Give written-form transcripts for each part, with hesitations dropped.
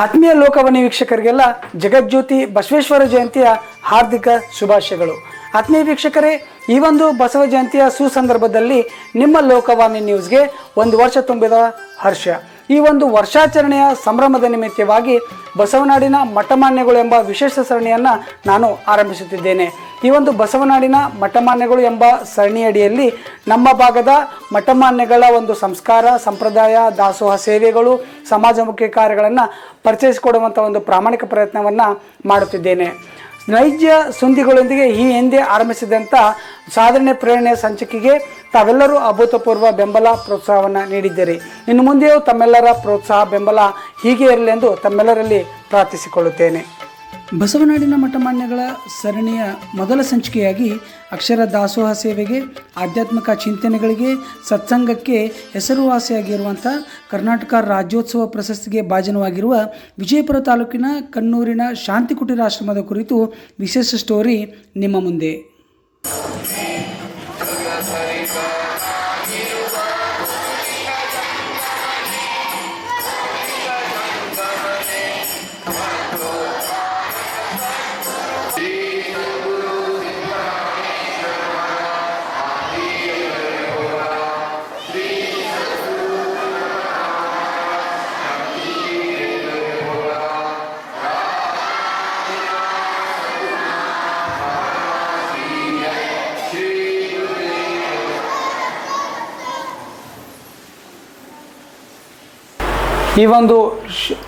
ಆತ್ಮೀಯ ಲೋಕವಾಣಿ ವೀಕ್ಷಕರಿಗೆಲ್ಲ ಜಗಜ್ಯೋತಿ ಬಸವೇಶ್ವರ ಜಯಂತಿಯ ಹಾರ್ದಿಕ ಶುಭಾಶಯಗಳು. ಆತ್ಮೀಯ ವೀಕ್ಷಕರೇ, ಈ ಒಂದು ಬಸವ ಜಯಂತಿಯ ಸುಸಂದರ್ಭದಲ್ಲಿ ನಿಮ್ಮ ಲೋಕವಾಣಿ ನ್ಯೂಸ್ಗೆ ಒಂದು ವರ್ಷ ತುಂಬಿದ ಹರ್ಷ. ಈ ಒಂದು ವರ್ಷಾಚರಣೆಯ ಸಂಭ್ರಮದ ನಿಮಿತ್ತವಾಗಿ ಬಸವನಾಡಿನ ಮಠಮಾನ್ಯಗಳು ಎಂಬ ವಿಶೇಷ ಸರಣಿಯನ್ನು ನಾನು ಆರಂಭಿಸುತ್ತಿದ್ದೇನೆ. ಈ ಒಂದು ಬಸವನಾಡಿನ ಮಠಮಾನ್ಯಗಳು ಎಂಬ ಸರಣಿಯಡಿಯಲ್ಲಿ ನಮ್ಮ ಭಾಗದ ಮಠಮಾನ್ಯಗಳ ಒಂದು ಸಂಸ್ಕಾರ, ಸಂಪ್ರದಾಯ, ದಾಸೋಹ ಸೇವೆಗಳು, ಸಮಾಜಮುಖಿ ಕಾರ್ಯಗಳನ್ನು ಪರಿಚಯಿಸಿಕೊಡುವಂಥ ಒಂದು ಪ್ರಾಮಾಣಿಕ ಪ್ರಯತ್ನವನ್ನು ಮಾಡುತ್ತಿದ್ದೇನೆ. ನೈಜ ಸುದ್ದಿಗಳೊಂದಿಗೆ ಈ ಹಿಂದೆ ಆರಂಭಿಸಿದಂಥ ಸಾಧನೆ ಪ್ರೇರಣೆಯ ಸಂಚಿಕೆಗೆ ತಾವೆಲ್ಲರೂ ಅಭೂತಪೂರ್ವ ಬೆಂಬಲ ಪ್ರೋತ್ಸಾಹವನ್ನು ನೀಡಿದ್ದೀರಿ. ಇನ್ನು ಮುಂದೆಯೂ ತಮ್ಮೆಲ್ಲರ ಪ್ರೋತ್ಸಾಹ ಬೆಂಬಲ ಹೀಗೆ ಇರಲಿ ಎಂದು ತಮ್ಮೆಲ್ಲರಲ್ಲಿ ಪ್ರಾರ್ಥಿಸಿಕೊಳ್ಳುತ್ತೇನೆ. ಬಸವನಾಡಿನ ಮಠಮಾನ್ಯಗಳ ಸರಣಿಯ ಮೊದಲ ಸಂಚಿಕೆಯಾಗಿ ಅಕ್ಷರ ದಾಸೋಹ ಸೇವೆಗೆ, ಆಧ್ಯಾತ್ಮಿಕ ಚಿಂತನೆಗಳಿಗೆ, ಸತ್ಸಂಗಕ್ಕೆ ಹೆಸರುವಾಸಿಯಾಗಿರುವಂಥ ಕರ್ನಾಟಕ ರಾಜ್ಯೋತ್ಸವ ಪ್ರಶಸ್ತಿಗೆ ಭಾಜನವಾಗಿರುವ ವಿಜಯಪುರ ತಾಲೂಕಿನ ಕಣ್ಣೂರಿನ ಶಾಂತಿ ಕುಟೀರ ಆಶ್ರಮದ ಕುರಿತು ವಿಶೇಷ ಸ್ಟೋರಿ ನಿಮ್ಮ ಮುಂದೆ. ಈ ಒಂದು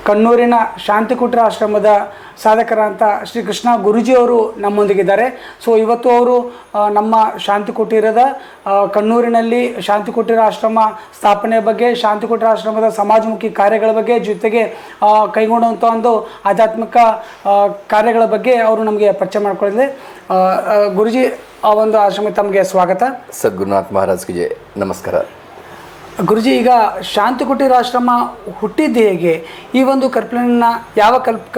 ಕಣ್ಣೂರಿನ ಶಾಂತಿ ಕುಟೀರ ಆಶ್ರಮದ ಸಾಧಕರಂತ ಶ್ರೀ ಕೃಷ್ಣ ಗುರೂಜಿಯವರು ನಮ್ಮೊಂದಿಗಿದ್ದಾರೆ. ಸೊ ಇವತ್ತು ಅವರು ನಮ್ಮ ಶಾಂತಿ ಕುಟೀರದ ಕಣ್ಣೂರಿನಲ್ಲಿ ಶಾಂತಿ ಕುಟೀರ ಆಶ್ರಮ ಸ್ಥಾಪನೆಯ ಬಗ್ಗೆ, ಶಾಂತಿ ಕುಟೀರ ಆಶ್ರಮದ ಸಮಾಜಮುಖಿ ಕಾರ್ಯಗಳ ಬಗ್ಗೆ, ಜೊತೆಗೆ ಕೈಗೊಂಡಂಥ ಒಂದು ಆಧ್ಯಾತ್ಮಿಕ ಕಾರ್ಯಗಳ ಬಗ್ಗೆ ಅವರು ನಮಗೆ ಪರಿಚಯ ಮಾಡಿಕೊಳ್ಳಿದೆ. ಗುರೂಜಿ, ಆ ಒಂದು ಆಶ್ರಮಕ್ಕೆ ತಮಗೆ ಸ್ವಾಗತ. ಸದ್ಗುರುನಾಥ್ ಮಹಾರಾಜ್ಗೆ ಜೈ. ನಮಸ್ಕಾರ ಗುರುಜಿ. ಈಗ ಶಾಂತಿ ಕುಟೀರ ಆಶ್ರಮ ಹುಟ್ಟಿದ್ದು ಹೇಗೆ? ಈ ಒಂದು ಕಲ್ಪನೆಯನ್ನು ಯಾವ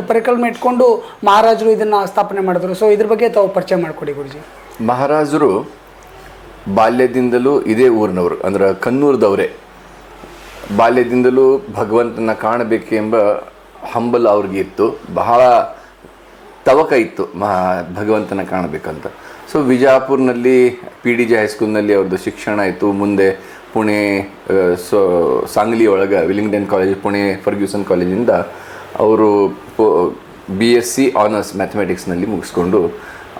ಪರಿಕಲ್ಪನೆ ಇಟ್ಕೊಂಡು ಮಹಾರಾಜರು ಇದನ್ನು ಸ್ಥಾಪನೆ ಮಾಡಿದ್ರು? ಸೊ ಇದ್ರ ಬಗ್ಗೆ ತಾವು ಪರಿಚಯ ಮಾಡಿಕೊಡಿ ಗುರುಜಿ. ಮಹಾರಾಜರು ಬಾಲ್ಯದಿಂದಲೂ ಇದೇ ಊರಿನವರು, ಅಂದ್ರೆ ಕಣ್ಣೂರದವರೇ. ಬಾಲ್ಯದಿಂದಲೂ ಭಗವಂತನ ಕಾಣಬೇಕೆಂಬ ಹಂಬಲ ಅವ್ರಿಗೆ ಇತ್ತು, ಬಹಳ ತವಕ ಇತ್ತು ಭಗವಂತನ ಕಾಣಬೇಕಂತ. ಸೊ ವಿಜಾಪುರ್ನಲ್ಲಿ PDJ ಹೈಸ್ಕೂಲ್ನಲ್ಲಿ ಅವ್ರದ್ದು ಶಿಕ್ಷಣ ಆಯಿತು. ಮುಂದೆ ಪುಣೆ ಸಾಂಗ್ಲಿ ಒಳಗೆ ವಿಲಿಂಗ್ಡನ್ ಕಾಲೇಜ್, ಪುಣೆ ಫರ್ಗ್ಯೂಸನ್ ಕಾಲೇಜಿಂದ ಅವರು BSc ಆನರ್ಸ್ ಮ್ಯಾಥಮೆಟಿಕ್ಸ್ನಲ್ಲಿ ಮುಗಿಸ್ಕೊಂಡು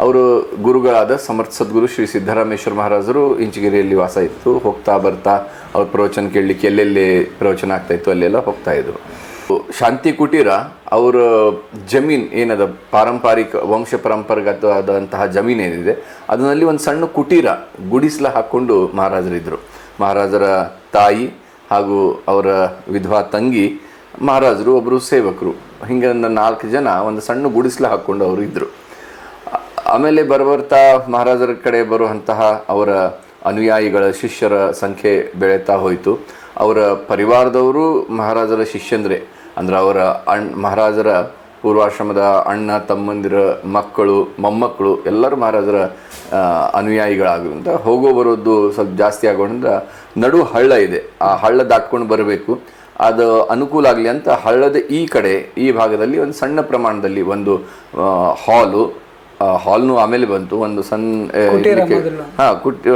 ಅವರು ಗುರುಗಳಾದ ಸಮರ್ಥ ಸದ್ಗುರು ಶ್ರೀ ಸಿದ್ದರಾಮೇಶ್ವರ ಮಹಾರಾಜರು ಇಂಚಗಿರಿಯಲ್ಲಿ ವಾಸ ಇತ್ತು. ಹೋಗ್ತಾ ಬರ್ತಾ ಅವ್ರ ಪ್ರವಚನ ಕೇಳಲಿಕ್ಕೆ ಎಲ್ಲೆಲ್ಲಿ ಪ್ರವಚನ ಆಗ್ತಾಯಿತ್ತು ಅಲ್ಲೆಲ್ಲ ಹೋಗ್ತಾಯಿದ್ರು. ಶಾಂತಿ ಕುಟೀರ ಅವರ ಜಮೀನು ಏನದ ಪಾರಂಪರಿಕ ವಂಶ ಪರಂಪರಾಗತವಾದಂತಹ ಜಮೀನು ಏನಿದೆ ಅದರಲ್ಲಿ ಒಂದು ಸಣ್ಣ ಕುಟೀರ ಗುಡಿಸ್ಲ ಹಾಕ್ಕೊಂಡು ಮಹಾರಾಜರಿದ್ದರು. ಮಹಾರಾಜರ ತಾಯಿ ಹಾಗೂ ಅವರ ವಿಧವಾ ತಂಗಿ, ಮಹಾರಾಜರು ಒಬ್ಬರು ಸೇವಕರು, ಹಿಂಗೆ ಒಂದು 4 ಜನ ಒಂದು ಸಣ್ಣ ಗುಡಿಸ್ಲ ಹಾಕ್ಕೊಂಡು ಅವರು ಇದ್ದರು. ಆಮೇಲೆ ಬರ್ತಾ ಮಹಾರಾಜರ ಕಡೆ ಬರುವಂತಹ ಅವರ ಅನುಯಾಯಿಗಳ ಶಿಷ್ಯರ ಸಂಖ್ಯೆ ಬೆಳೀತಾ ಹೋಯಿತು. ಅವರ ಪರಿವಾರದವರು ಮಹಾರಾಜರ ಶಿಷ್ಯಂದ್ರೆ, ಅಂದ್ರೆ ಅವರ ಮಹಾರಾಜರ ಪೂರ್ವಾಶ್ರಮದ ಅಣ್ಣ ತಮ್ಮಂದಿರ ಮಕ್ಕಳು ಮೊಮ್ಮಕ್ಕಳು ಎಲ್ಲರೂ ಮಹಾರಾಜರ ಅನುಯಾಯಿಗಳಾಗುವಂಥ ಹೋಗೋ ಬರೋದು ಸ್ವಲ್ಪ ಜಾಸ್ತಿ ಆಗೋದ್ರಿಂದ ನಡು ಹಳ್ಳ ಇದೆ, ಆ ಹಳ್ಳ ದಾಟ್ಕೊಂಡು ಬರಬೇಕು. ಅದು ಅನುಕೂಲ ಆಗಲಿ ಅಂತ ಹಳ್ಳದ ಈ ಕಡೆ ಈ ಭಾಗದಲ್ಲಿ ಒಂದು ಸಣ್ಣ ಪ್ರಮಾಣದಲ್ಲಿ ಒಂದು ಹಾಲ್ನು ಆಮೇಲೆ ಬಂತು. ಒಂದು ಸಣ್ಣ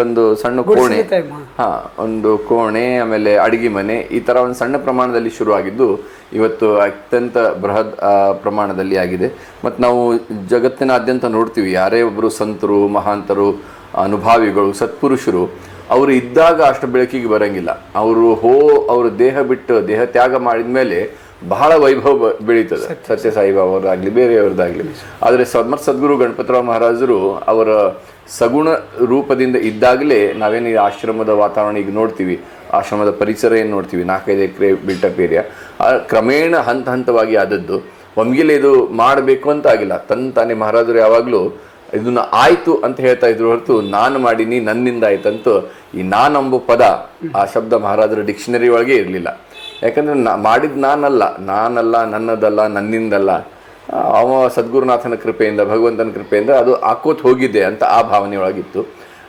ಒಂದು ಸಣ್ಣ ಕೋಣೆ, ಒಂದು ಕೋಣೆ, ಆಮೇಲೆ ಅಡಿಗೆ ಮನೆ, ಈ ಥರ ಒಂದು ಸಣ್ಣ ಪ್ರಮಾಣದಲ್ಲಿ ಶುರುವಾಗಿದ್ದು ಇವತ್ತು ಅತ್ಯಂತ ಬೃಹತ್ ಪ್ರಮಾಣದಲ್ಲಿ ಆಗಿದೆ. ಮತ್ತು ನಾವು ಜಗತ್ತಿನಾದ್ಯಂತ ನೋಡ್ತೀವಿ, ಯಾರೇ ಒಬ್ಬರು ಸಂತರು, ಮಹಾಂತರು, ಅನುಭಾವಿಗಳು, ಸತ್ಪುರುಷರು ಅವರು ಇದ್ದಾಗ ಅಷ್ಟು ಬೆಳಕಿಗೆ ಬರೋಂಗಿಲ್ಲ. ಅವರು ದೇಹ ಬಿಟ್ಟು ದೇಹ ತ್ಯಾಗ ಮಾಡಿದ ಮೇಲೆ ಬಹಳ ವೈಭವ ಬೆಳೀತದೆ. ಸತ್ಯ ಸಾಯಿಬಾಬಾವ್ರದ್ದಾಗಲಿ ಬೇರೆಯವ್ರದ್ದಾಗಲಿ. ಆದರೆ ಸಮರ್ಥ ಸದ್ಗುರು ಗಣಪತರಾವ್ ಮಹಾರಾಜರು ಅವರ ಸಗುಣ ರೂಪದಿಂದ ಇದ್ದಾಗಲೇ ನಾವೇನು ಈ ಆಶ್ರಮದ ವಾತಾವರಣ ಈಗ ನೋಡ್ತೀವಿ, ಆಶ್ರಮದ ಪರಿಸರ ಏನು ನೋಡ್ತೀವಿ, 4-5 ಎಕರೆ ಬಿಲ್ಟಪ್ ಏರಿಯಾ, ಕ್ರಮೇಣ ಹಂತವಾಗಿ ಆದದ್ದು. ಒಮ್ಗಿಲೆ ಇದು ಮಾಡಬೇಕು ಅಂತ ಆಗಿಲ್ಲ, ತಾನೇ ಮಹಾರಾಜರು ಯಾವಾಗಲೂ ಇದನ್ನ ಆಯ್ತು ಅಂತ ಹೇಳ್ತಾ ಇದ್ರು ಹೊರತು ನಾನು ಮಾಡೀನಿ ನನ್ನಿಂದ ಆಯ್ತಂತೂ ಈ ನಾನಂಬ ಪದ, ಆ ಶಬ್ದ ಮಹಾರಾಜರ ಡಿಕ್ಷನರಿ ಒಳಗೆ ಇರಲಿಲ್ಲ. ಯಾಕಂದರೆ ಮಾಡಿದ ನಾನಲ್ಲ, ನನ್ನದಲ್ಲ, ನನ್ನಿಂದಲ್ಲ, ಅವ ಸದ್ಗುರುನಾಥನ ಕೃಪೆಯಿಂದ, ಭಗವಂತನ ಕೃಪೆಯಿಂದ ಅದು ಆಕೋತ್ ಹೋಗಿದೆ ಅಂತ ಆ ಭಾವನೆಯೊಳಗಿತ್ತು.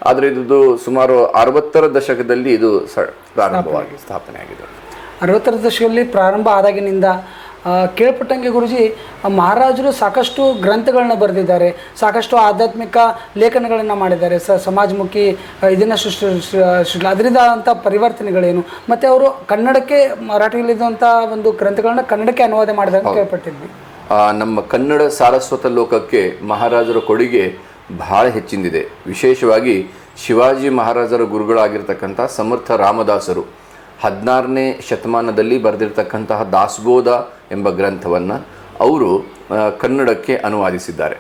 ಆದರೆ ಇದು ಸುಮಾರು 60ರ ದಶಕದಲ್ಲಿ ಇದು ಪ್ರಾರಂಭವಾಗಿ ಸ್ಥಾಪನೆ ಆಗಿದೆ. 60ರ ದಶಕದಲ್ಲಿ ಪ್ರಾರಂಭ ಆದಾಗಿನಿಂದ ಕೇಳ್ಪಟ್ಟಂಗೆ ಗುರುಜಿ ಮಹಾರಾಜರು ಸಾಕಷ್ಟು ಗ್ರಂಥಗಳನ್ನ ಬರೆದಿದ್ದಾರೆ, ಸಾಕಷ್ಟು ಆಧ್ಯಾತ್ಮಿಕ ಲೇಖನಗಳನ್ನು ಮಾಡಿದ್ದಾರೆ, ಸಮಾಜಮುಖಿ ಇದನ್ನು ಸೃಷ್ಟಿ ಅದರಿಂದಂಥ ಪರಿವರ್ತನೆಗಳೇನು, ಮತ್ತು ಅವರು ಕನ್ನಡಕ್ಕೆ ಮರಾಠಿಯಲ್ಲಿದ್ದಂಥ ಒಂದು ಗ್ರಂಥಗಳನ್ನ ಕನ್ನಡಕ್ಕೆ ಅನುವಾದ ಮಾಡಿದ್ದಾರೆ ಅಂತ ಕೇಳ್ಪಟ್ಟಿದ್ವಿ. ನಮ್ಮ ಕನ್ನಡ ಸಾರಸ್ವತ ಲೋಕಕ್ಕೆ ಮಹಾರಾಜರ ಕೊಡುಗೆ ಬಹಳ ಹೆಚ್ಚಿಂದಿದೆ. ವಿಶೇಷವಾಗಿ ಶಿವಾಜಿ ಮಹಾರಾಜರ ಗುರುಗಳಾಗಿರ್ತಕ್ಕಂಥ ಸಮರ್ಥ ರಾಮದಾಸರು 16ನೇ ಶತಮಾನದಲ್ಲಿ ಬರೆದಿರ್ತಕ್ಕಂತಹ ದಾಸಬೋಧ ಎಂಬ ಗ್ರಂಥವನ್ನು ಅವರು ಕನ್ನಡಕ್ಕೆ ಅನುವಾದಿಸಿದ್ದಾರೆ.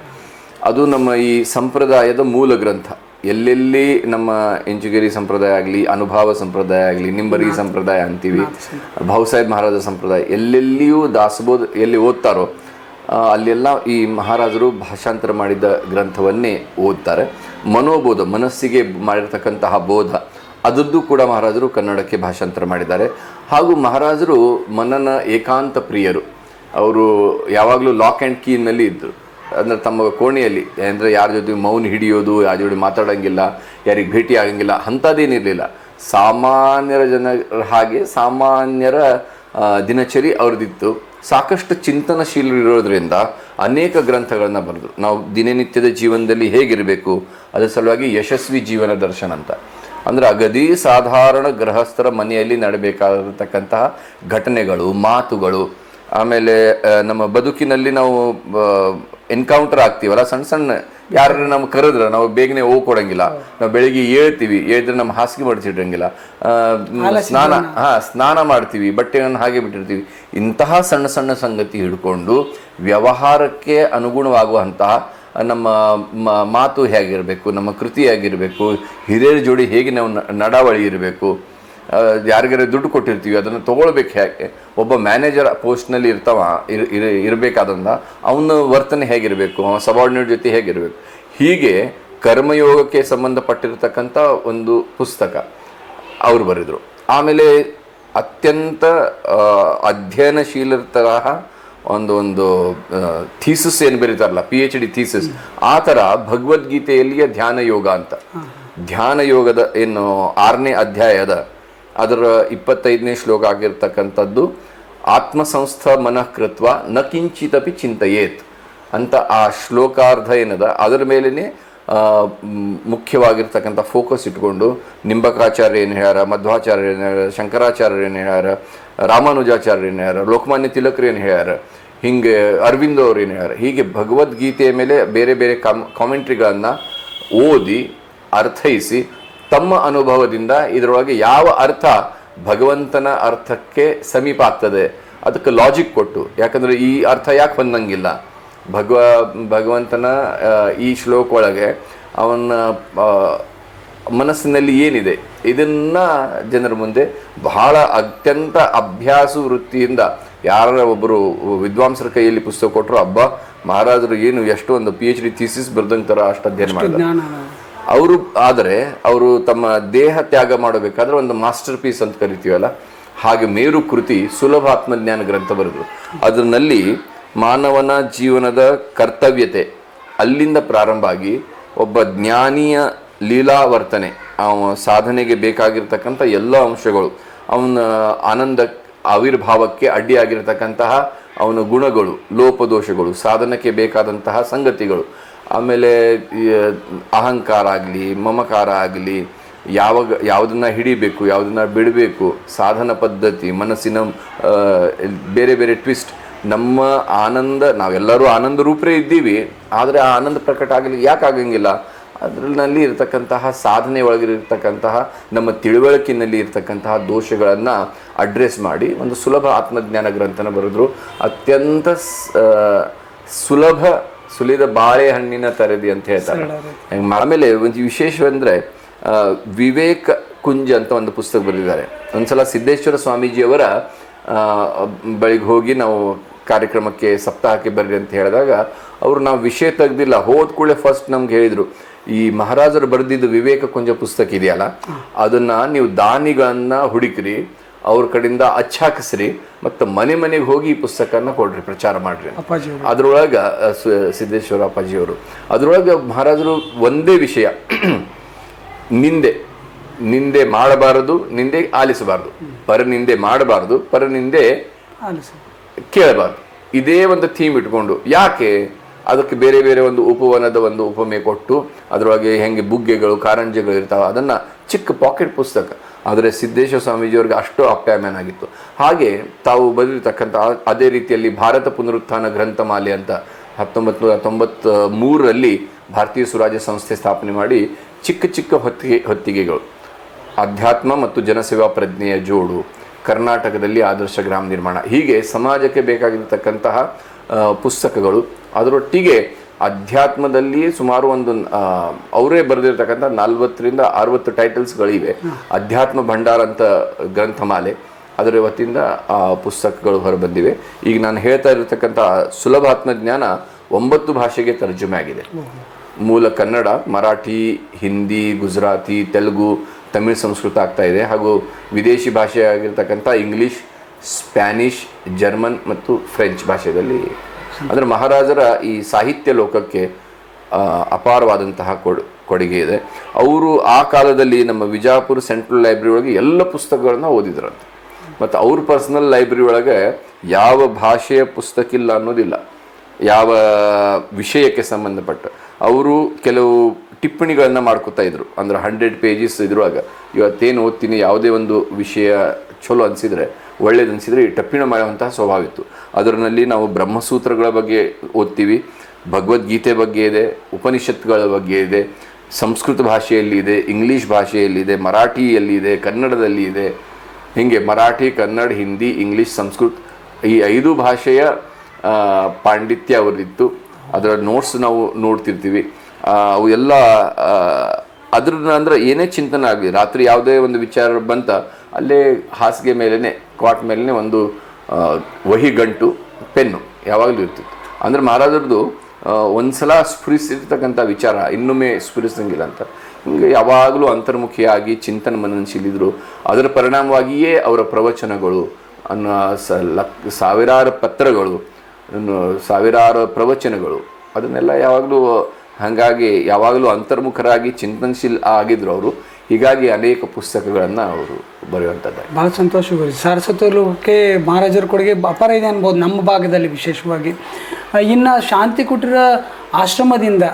ಅದು ನಮ್ಮ ಈ ಸಂಪ್ರದಾಯದ ಮೂಲ ಗ್ರಂಥ. ಎಲ್ಲೆಲ್ಲಿ ನಮ್ಮ ಇಂಚುಗೇರಿ ಸಂಪ್ರದಾಯ ಆಗಲಿ, ಅನುಭಾವ ಸಂಪ್ರದಾಯ ಆಗಲಿ, ನಿಂಬರಿ ಸಂಪ್ರದಾಯ ಅಂತೀವಿ, ಭಾವುಸಾಹೇಬ್ ಮಹಾರಾಜ ಸಂಪ್ರದಾಯ, ಎಲ್ಲೆಲ್ಲಿಯೂ ದಾಸಬೋಧ ಎಲ್ಲಿ ಓದ್ತಾರೋ ಅಲ್ಲೆಲ್ಲ ಈ ಮಹಾರಾಜರು ಭಾಷಾಂತರ ಮಾಡಿದ ಗ್ರಂಥವನ್ನೇ ಓದ್ತಾರೆ. ಮನೋಬೋಧ, ಮನಸ್ಸಿಗೆ ಮಾಡಿರ್ತಕ್ಕಂತಹ ಬೋಧ, ಅದದ್ದು ಕೂಡ ಮಹಾರಾಜರು ಕನ್ನಡಕ್ಕೆ ಭಾಷಾಂತರ ಮಾಡಿದ್ದಾರೆ. ಹಾಗೂ ಮಹಾರಾಜರು ಮನನ ಏಕಾಂತ ಪ್ರಿಯರು. ಅವರು ಯಾವಾಗಲೂ ಲಾಕ್ ಆ್ಯಂಡ್ ಕೀನಲ್ಲಿ ಇದ್ದರು. ಅಂದರೆ ತಮ್ಮ ಕೋಣೆಯಲ್ಲಿ, ಅಂದರೆ ಯಾರ ಜೊತೆ ಮೌನ ಹಿಡಿಯೋದು, ಯಾರ ಜೊತೆ ಮಾತಾಡೋಂಗಿಲ್ಲ, ಯಾರಿಗೆ ಭೇಟಿ ಆಗಂಗಿಲ್ಲ, ಅಂಥದ್ದೇನಿರಲಿಲ್ಲ. ಸಾಮಾನ್ಯರ ಜನರ ಹಾಗೆ ಸಾಮಾನ್ಯರ ದಿನಚರಿ ಅವ್ರದ್ದಿತ್ತು. ಸಾಕಷ್ಟು ಚಿಂತನಶೀಲರಿರೋದ್ರಿಂದ ಅನೇಕ ಗ್ರಂಥಗಳನ್ನು ಬರೆದರು. ನಾವು ದಿನನಿತ್ಯದ ಜೀವನದಲ್ಲಿ ಹೇಗಿರಬೇಕು, ಅದರ ಸಲುವಾಗಿ ಯಶಸ್ವಿ ಜೀವನ ದರ್ಶನ ಅಂತ. ಅಂದರೆ ಅಗದಿ ಸಾಧಾರಣ ಗೃಹಸ್ಥರ ಮನೆಯಲ್ಲಿ ನಡಬೇಕಾಗಿರ್ತಕ್ಕಂತಹ ಘಟನೆಗಳು, ಮಾತುಗಳು, ಆಮೇಲೆ ನಮ್ಮ ಬದುಕಿನಲ್ಲಿ ನಾವು ಎನ್ಕೌಂಟರ್ ಆಗ್ತೀವಲ್ಲ, ಸಣ್ಣ ಸಣ್ಣ ಯಾರು ನಮ್ಗೆ ಕರೆದ್ರೆ ನಾವು ಬೇಗನೆ ಹೋಗಿ ಕೊಡಂಗಿಲ್ಲ. ನಾವು ಬೆಳಿಗ್ಗೆ ಏಳ್ತೀವಿ ನಮ್ಮ ಹಾಸಿಗೆ ಮಡಿಸಿಡಂಗಿಲ್ಲ, ಸ್ನಾನ ಮಾಡ್ತೀವಿ, ಬಟ್ಟೆಯನ್ನು ಹಾಗೆ ಬಿಟ್ಟಿರ್ತೀವಿ. ಇಂತಹ ಸಣ್ಣ ಸಣ್ಣ ಸಂಗತಿ ಹಿಡ್ಕೊಂಡು ವ್ಯವಹಾರಕ್ಕೆ ಅನುಗುಣವಾಗುವಂತಹ ನಮ್ಮ ಮಾತು ಹೇಗಿರಬೇಕು, ನಮ್ಮ ಕೃತಿ ಹೇಗಿರಬೇಕು, ಹಿರಿಯರ ಜೋಡಿ ಹೇಗೆ ನಾವು ನಡಾವಳಿ ಇರಬೇಕು, ಯಾರಿಗಾರ ದುಡ್ಡು ಕೊಟ್ಟಿರ್ತೀವಿ ಅದನ್ನು ತೊಗೊಳ್ಬೇಕು ಹೇಗೆ, ಒಬ್ಬ ಮ್ಯಾನೇಜರ್ ಪೋಸ್ಟ್ನಲ್ಲಿ ಇರಬೇಕಾದಂಥ ಅವನ ವರ್ತನೆ ಹೇಗಿರಬೇಕು, ಅವನ ಸಬಾರ್ಡಿನೇಟ್ ಜೊತೆ ಹೇಗಿರಬೇಕು, ಹೀಗೆ ಕರ್ಮಯೋಗಕ್ಕೆ ಸಂಬಂಧಪಟ್ಟಿರ್ತಕ್ಕಂಥ ಒಂದು ಪುಸ್ತಕ ಅವರು ಬರೆದರು. ಆಮೇಲೆ ಅತ್ಯಂತ ಅಧ್ಯಯನಶೀಲರ ತರಹ ಒಂದು ಥೀಸಿಸ್ ಏನು ಬರೀತಾರಲ್ಲ, PhD ಥೀಸಿಸ್, ಆ ಥರ ಭಗವದ್ಗೀತೆಯಲ್ಲಿಯ ಧ್ಯಾನ ಯೋಗ ಅಂತ, ಧ್ಯಾನ ಯೋಗದ ಏನು 6ನೇ ಅಧ್ಯಾಯದ ಅದರ 25ನೇ ಶ್ಲೋಕ ಆಗಿರ್ತಕ್ಕಂಥದ್ದು, ಆತ್ಮಸಂಸ್ಥ ಮನಃ ಕೃತ್ವ ನ ಕಿಂಚಿತಪಿ ಚಿಂತೆಯೇತ್ ಅಂತ ಆ ಶ್ಲೋಕಾರ್ಧ ಏನದ ಅದರ ಮೇಲೇ ಮುಖ್ಯವಾಗಿರ್ತಕ್ಕಂಥ ಫೋಕಸ್ ಇಟ್ಕೊಂಡು ನಿಂಬಕಾಚಾರ್ಯ ಏನು ಹೇಳ್ಯಾರ, ಮಧ್ವಾಚಾರ್ಯ ಏನು ಹೇಳ್ಯಾರ, ಶಂಕರಾಚಾರ್ಯ ಏನು ಹೇಳ್ಯಾರ, ರಾಮಾನುಜಾಚಾರ್ಯ ಏನು ಹೇಳ್ಯಾರ, ಲೋಕಮಾನ್ಯ ತಿಲಕರು ಏನು ಹೇಳ್ಯಾರ, ಹಿಂಗೆ ಅರವಿಂದ ಅವ್ರು ಏನು ಹೇಳ್ಯಾರ, ಹೀಗೆ ಭಗವದ್ಗೀತೆಯ ಮೇಲೆ ಬೇರೆ ಬೇರೆ ಕಾಮೆಂಟ್ರಿಗಳನ್ನು ಓದಿ ಅರ್ಥೈಸಿ ತಮ್ಮ ಅನುಭವದಿಂದ ಇದರೊಳಗೆ ಯಾವ ಅರ್ಥ ಭಗವಂತನ ಅರ್ಥಕ್ಕೆ ಸಮೀಪ ಆಗ್ತದೆ ಅದಕ್ಕೆ ಲಾಜಿಕ್ ಕೊಟ್ಟು, ಯಾಕಂದರೆ ಈ ಅರ್ಥ ಯಾಕೆ ಹೊಂದಂಗಿಲ್ಲ, ಭಗವಂತನ ಈ ಶ್ಲೋಕ ಒಳಗೆ ಅವನ ಮನಸ್ಸಿನಲ್ಲಿ ಏನಿದೆ ಇದನ್ನು ಜನರ ಮುಂದೆ ಬಹಳ ಅತ್ಯಂತ ಅಭ್ಯಾಸ ವೃತ್ತಿಯಿಂದ ಯಾರ ಒಬ್ಬರು ವಿದ್ವಾಂಸರ ಕೈಯಲ್ಲಿ ಪುಸ್ತಕ ಕೊಟ್ಟರು, ಹಬ್ಬ ಮಹಾರಾಜರು ಏನು ಎಷ್ಟು ಒಂದು PhD ಥೀಸಿಸ್ ಬರ್ದಂಗೆ ಥರ ಅಷ್ಟು ಅಧ್ಯಯನ ಮಾಡಿದ್ರು ಅವರು. ಆದರೆ ಅವರು ತಮ್ಮ ದೇಹ ತ್ಯಾಗ ಮಾಡಬೇಕಾದ್ರೆ ಒಂದು ಮಾಸ್ಟರ್ ಪೀಸ್ ಅಂತ ಕರಿತೀವಲ್ಲ, ಹಾಗೆ ಮೇರು ಕೃತಿ ಸುಲಭ ಆತ್ಮಜ್ಞಾನ ಗ್ರಂಥ ಬರೆದರು. ಅದರಲ್ಲಿ ಮಾನವನ ಜೀವನದ ಕರ್ತವ್ಯತೆ ಅಲ್ಲಿಂದ ಪ್ರಾರಂಭ ಆಗಿ ಒಬ್ಬ ಜ್ಞಾನಿಯ ಲೀಲಾವರ್ತನೆ, ಅವನ ಸಾಧನೆಗೆ ಬೇಕಾಗಿರ್ತಕ್ಕಂಥ ಎಲ್ಲ ಅಂಶಗಳು, ಅವನ ಆನಂದ ಆವಿರ್ಭಾವಕ್ಕೆ ಅಡ್ಡಿಯಾಗಿರ್ತಕ್ಕಂತಹ ಅವನ ಗುಣಗಳು, ಲೋಪದೋಷಗಳು, ಸಾಧನಕ್ಕೆ ಬೇಕಾದಂತಹ ಸಂಗತಿಗಳು, ಆಮೇಲೆ ಅಹಂಕಾರ ಆಗಲಿ, ಮಮಕಾರ ಆಗಲಿ, ಯಾವುದನ್ನು ಹಿಡಿಬೇಕು, ಯಾವುದನ್ನು ಬಿಡಬೇಕು, ಸಾಧನ ಪದ್ಧತಿ, ಮನಸ್ಸಿನ ಬೇರೆ ಬೇರೆ ಟ್ವಿಸ್ಟ್, ನಮ್ಮ ಆನಂದ, ನಾವೆಲ್ಲರೂ ಆನಂದ ರೂಪರೇ ಇದ್ದೀವಿ, ಆದರೆ ಆ ಆನಂದ ಪ್ರಕಟ ಆಗಲಿ ಯಾಕೆ ಆಗಂಗಿಲ್ಲ, ಅದರಲ್ಲಿ ಇರತಕ್ಕಂತಹ ಸಾಧನೆ ಒಳಗಿರ್ತಕ್ಕಂತಹ ನಮ್ಮ ತಿಳುವಳಿಕೆಯಲ್ಲಿ ಇರತಕ್ಕಂತಹ ದೋಷಗಳನ್ನು ಅಡ್ರೆಸ್ ಮಾಡಿ ಒಂದು ಸುಲಭ ಆತ್ಮಜ್ಞಾನ ಗ್ರಂಥನ ಬರೆದ್ರು. ಅತ್ಯಂತ ಸುಲಿದ ಬಾಳೆಹಣ್ಣಿನ ತರದಿ ಅಂತ ಹೇಳ್ತಾರೆ. ಆಮೇಲೆ ಒಂದು ವಿಶೇಷವೆಂದರೆ ವಿವೇಕ ಕುಂಜ ಅಂತ ಒಂದು ಪುಸ್ತಕ ಬರೆದಿದ್ದಾರೆ. ಒಂದ್ಸಲ ಸಿದ್ದೇಶ್ವರ ಸ್ವಾಮೀಜಿಯವರ ಬಳಿಗೆ ಹೋಗಿ ನಾವು ಕಾರ್ಯಕ್ರಮಕ್ಕೆ ಸಪ್ತಾಹಕ್ಕೆ ಬರ್ರಿ ಅಂತ ಹೇಳಿದಾಗ ಅವರು ನಾವು ವಿಷಯ ತೆಗ್ದಿಲ್ಲ, ಹೋದ ಕೂಡಲೇ ಫಸ್ಟ್ ನಮ್ಗೆ ಹೇಳಿದರು, ಈ ಮಹಾರಾಜರು ಬರೆದಿದ್ದು ವಿವೇಕ ಕುಂಜ ಪುಸ್ತಕ ಇದೆಯಲ್ಲ ಅದನ್ನು ನೀವು ದಾನಿಗಳನ್ನು ಹುಡುಕ್ರಿ, ಅವ್ರ ಕಡೆಯಿಂದ ಅಚ್ಚಾಕಿಸ್ರಿ, ಮತ್ತು ಮನೆಗೆ ಹೋಗಿ ಈ ಪುಸ್ತಕನ ಕೊಡ್ರಿ, ಪ್ರಚಾರ ಮಾಡ್ರಿ. ಅದ್ರೊಳಗೆ ಸಿದ್ದೇಶ್ವರ ಅಪ್ಪಾಜಿಯವರು ಅದ್ರೊಳಗೆ ಮಹಾರಾಜರು ಒಂದೇ ವಿಷಯ, ನಿಂದೆ ಮಾಡಬಾರದು, ನಿಂದೆ ಆಲಿಸಬಾರದು, ಪರನಿಂದೆ ಮಾಡಬಾರದು, ಪರನಿಂದೆ ಕೇಳಬಾರ್ದು. ಇದೇ ಒಂದು ಥೀಮ್ ಇಟ್ಕೊಂಡು ಯಾಕೆ ಅದಕ್ಕೆ ಬೇರೆ ಬೇರೆ ಒಂದು ಉಪವನದ ಒಂದು ಉಪಮೆ ಕೊಟ್ಟು ಅದರೊಳಗೆ ಹೆಂಗೆ ಬುಗ್ಗೆಗಳು ಕಾರಂಜಿಗಳು ಇರ್ತಾವೆ ಅದನ್ನು ಚಿಕ್ಕ ಪಾಕೆಟ್ ಪುಸ್ತಕ. ಆದರೆ ಸಿದ್ದೇಶ್ವರ ಸ್ವಾಮೀಜಿಯವ್ರಿಗೆ ಅಷ್ಟು ಅಪ್ಯಾಮ್ಯಾನ ಆಗಿತ್ತು. ಹಾಗೆ ತಾವು ಬರೆದಿರ್ತಕ್ಕಂಥ ಅದೇ ರೀತಿಯಲ್ಲಿ ಭಾರತ ಪುನರುತ್ಥಾನ ಗ್ರಂಥಮಾಲೆ ಅಂತ 1993ರಲ್ಲಿ ಭಾರತೀಯ ಸುರಾಜ್ಯ ಸಂಸ್ಥೆ ಸ್ಥಾಪನೆ ಮಾಡಿ ಚಿಕ್ಕ ಚಿಕ್ಕ ಹೊತ್ತಿಗೆಗಳು, ಅಧ್ಯಾತ್ಮ ಮತ್ತು ಜನಸೇವಾ ಪ್ರಜ್ಞೆಯ ಜೋಡು, ಕರ್ನಾಟಕದಲ್ಲಿ ಆದರ್ಶ ಗ್ರಾಮ ನಿರ್ಮಾಣ, ಹೀಗೆ ಸಮಾಜಕ್ಕೆ ಬೇಕಾಗಿರ್ತಕ್ಕಂತಹ ಪುಸ್ತಕಗಳು. ಅದರೊಟ್ಟಿಗೆ ಅಧ್ಯಾತ್ಮದಲ್ಲಿ ಸುಮಾರು ಒಂದು ಅವರೇ ಬರೆದಿರ್ತಕ್ಕಂಥ 40ರಿಂದ 60 ಟೈಟಲ್ಸ್ಗಳಿವೆ. ಅಧ್ಯಾತ್ಮ ಭಂಡಾರ ಅಂತ ಗ್ರಂಥಮಾಲೆ, ಅದರ ವತಿಯಿಂದ ಆ ಪುಸ್ತಕಗಳು ಹೊರಬಂದಿವೆ. ಈಗ ನಾನು ಹೇಳ್ತಾ ಇರತಕ್ಕಂಥ ಸುಲಭ ಆತ್ಮಜ್ಞಾನ 9 ಭಾಷೆಗೆ ತರ್ಜುಮೆ ಆಗಿದೆ. ಮೂಲ ಕನ್ನಡ, ಮರಾಠಿ, ಹಿಂದಿ, ಗುಜರಾತಿ, ತೆಲುಗು, ತಮಿಳ್, ಸಂಸ್ಕೃತ ಆಗ್ತಾ ಇದೆ. ಹಾಗೂ ವಿದೇಶಿ ಭಾಷೆಯಾಗಿರ್ತಕ್ಕಂಥ ಇಂಗ್ಲೀಷ್, ಸ್ಪ್ಯಾನಿಷ್, ಜರ್ಮನ್ ಮತ್ತು ಫ್ರೆಂಚ್ ಭಾಷೆಯಲ್ಲಿ. ಅಂದರೆ ಮಹಾರಾಜರ ಈ ಸಾಹಿತ್ಯ ಲೋಕಕ್ಕೆ ಅಪಾರವಾದಂತಹ ಕೊಡುಗೆ ಇದೆ. ಅವರು ಆ ಕಾಲದಲ್ಲಿ ನಮ್ಮ ವಿಜಾಪುರ ಸೆಂಟ್ರಲ್ ಲೈಬ್ರರಿ ಒಳಗೆ ಎಲ್ಲ ಪುಸ್ತಕಗಳನ್ನ ಓದಿದ್ರಂತೆ. ಮತ್ತು ಅವ್ರ ಪರ್ಸನಲ್ ಲೈಬ್ರರಿ ಒಳಗೆ ಯಾವ ಭಾಷೆಯ ಪುಸ್ತಕ ಇಲ್ಲ ಅನ್ನೋದಿಲ್ಲ, ಯಾವ ವಿಷಯಕ್ಕೆ ಸಂಬಂಧಪಟ್ಟ. ಅವರು ಕೆಲವು ಟಿಪ್ಪಣಿಗಳನ್ನು ಮಾಡ್ಕೋತಾ ಇದ್ರು. ಅಂದ್ರೆ 100 ಪೇಜಸ್ ಇದ್ರೊಳಗೆ ಇವತ್ತೇನು ಓದ್ತೀನಿ, ಯಾವುದೇ ಒಂದು ವಿಷಯ ಚಲೋ ಅನಿಸಿದರೆ, ಒಳ್ಳೇದು ಅನಿಸಿದರೆ ಈ ಟಿಪ್ಪಣಿ ಮಾಡುವಂತಹ ಸ್ವಭಾವ ಇತ್ತು. ಅದರಲ್ಲಿ ನಾವು ಬ್ರಹ್ಮಸೂತ್ರಗಳ ಬಗ್ಗೆ ಓದ್ತೀವಿ, ಭಗವದ್ಗೀತೆ ಬಗ್ಗೆ ಇದೆ, ಉಪನಿಷತ್ತುಗಳ ಬಗ್ಗೆ ಇದೆ, ಸಂಸ್ಕೃತ ಭಾಷೆಯಲ್ಲಿ ಇದೆ, ಇಂಗ್ಲೀಷ್ ಭಾಷೆಯಲ್ಲಿ ಇದೆ, ಮರಾಠಿಯಲ್ಲಿ ಇದೆ, ಕನ್ನಡದಲ್ಲಿ ಇದೆ. ಹೀಗೆ ಮರಾಠಿ, ಕನ್ನಡ, ಹಿಂದಿ, ಇಂಗ್ಲೀಷ್, ಸಂಸ್ಕೃತ ಈ 5 ಭಾಷೆಯ ಪಾಂಡಿತ್ಯ ಅವರಿತ್ತು. ಅದರ ನೋಟ್ಸ್ ನಾವು ನೋಡ್ತಿರ್ತೀವಿ. ಅವು ಎಲ್ಲ ಅದ್ರ ಅಂದ್ರೆ ಏನೇ ಚಿಂತನೆ ಆಗಲಿ, ರಾತ್ರಿ ಯಾವುದೇ ಒಂದು ವಿಚಾರ ಬಂತ ಅಲ್ಲೇ ಹಾಸಿಗೆ ಮೇಲೇ, ಕ್ವಾಟ್ ಮೇಲೇ ಒಂದು ವಹಿ ಗಂಟು ಪೆನ್ನು ಯಾವಾಗಲೂ ಇರ್ತಿತ್ತು. ಅಂದರೆ ಮಹಾರಾಜರದು ಒಂದ್ಸಲ ಸ್ಫುರಿಸಿರ್ತಕ್ಕಂಥ ವಿಚಾರ ಇನ್ನೊಮ್ಮೆ ಸ್ಫುರಿಸಂಗಿಲ್ಲ ಅಂತ. ಹಿಂಗೆ ಯಾವಾಗಲೂ ಅಂತರ್ಮುಖಿಯಾಗಿ ಚಿಂತನೆ ಮನನಶೀಲಿದ್ರು. ಅದರ ಪರಿಣಾಮವಾಗಿಯೇ ಅವರ ಪ್ರವಚನಗಳು ಅನ್ನೋ ಸಾವಿರಾರು ಪತ್ರಗಳು, ಸಾವಿರಾರು ಪ್ರವಚನಗಳು, ಅದನ್ನೆಲ್ಲ ಯಾವಾಗಲೂ ಹಾಗಾಗಿ ಯಾವಾಗಲೂ ಅಂತರ್ಮುಖರಾಗಿ ಚಿಂತನಶೀಲ ಆಗಿದ್ರು ಅವರು. ಹೀಗಾಗಿ ಅನೇಕ ಪುಸ್ತಕಗಳನ್ನು ಅವರು ಬರೆಯುವಂಥದ್ದು. ಭಾಳ ಸಂತೋಷ ಗುರು. ಸಾರಸ್ವತ ಲೋಕಕ್ಕೆ ಮಹಾರಾಜರ ಕೊಡುಗೆ ಅಪಾರ ಇದೆ ಅನ್ಬೋದು ನಮ್ಮ ಭಾಗದಲ್ಲಿ ವಿಶೇಷವಾಗಿ. ಇನ್ನು ಶಾಂತಿ ಕುಟೀರ ಆಶ್ರಮದಿಂದ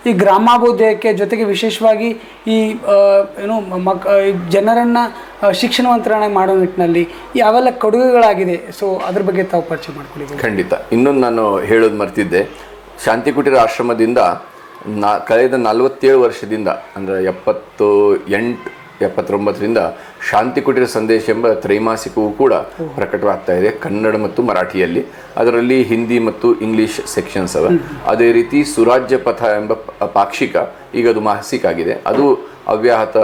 ಈ ಗ್ರಾಮಾಭ್ಯುದಯಕ್ಕೆ ಜೊತೆಗೆ ವಿಶೇಷವಾಗಿ ಈ ಏನು ಜನರನ್ನು ಶಿಕ್ಷಣವಂತರನ್ನಾಗಿ ಮಾಡೋ ನಿಟ್ಟಿನಲ್ಲಿ ಯಾವೆಲ್ಲ ಕೊಡುಗೆಗಳಾಗಿದೆ, ಸೊ ಅದ್ರ ಬಗ್ಗೆ ತಾವು ಪರಿಚಯ ಮಾಡ್ಕೊಳ್ಳಿ. ಖಂಡಿತ. ಇನ್ನೊಂದು ನಾನು ಹೇಳೋದು ಮರ್ತಿದ್ದೆ. ಶಾಂತಿ ಕುಟೀರ ಆಶ್ರಮದಿಂದ ಕಳೆದ 47 ವರ್ಷದಿಂದ, ಅಂದರೆ 78-79ರಿಂದ ಶಾಂತಿ ಕುಟೀರ ಸಂದೇಶ ಎಂಬ ತ್ರೈಮಾಸಿಕವೂ ಕೂಡ ಪ್ರಕಟವಾಗ್ತಾ ಇದೆ, ಕನ್ನಡ ಮತ್ತು ಮರಾಠಿಯಲ್ಲಿ. ಅದರಲ್ಲಿ ಹಿಂದಿ ಮತ್ತು ಇಂಗ್ಲೀಷ್ ಸೆಕ್ಷನ್ಸ್ ಅವ. ಅದೇ ರೀತಿ ಸುರಾಜ್ಯ ಪಥ ಎಂಬ ಪಾಕ್ಷಿಕ, ಈಗ ಅದು ಮಾಸಿಕ ಆಗಿದೆ. ಅದು ಅವ್ಯಾಹತ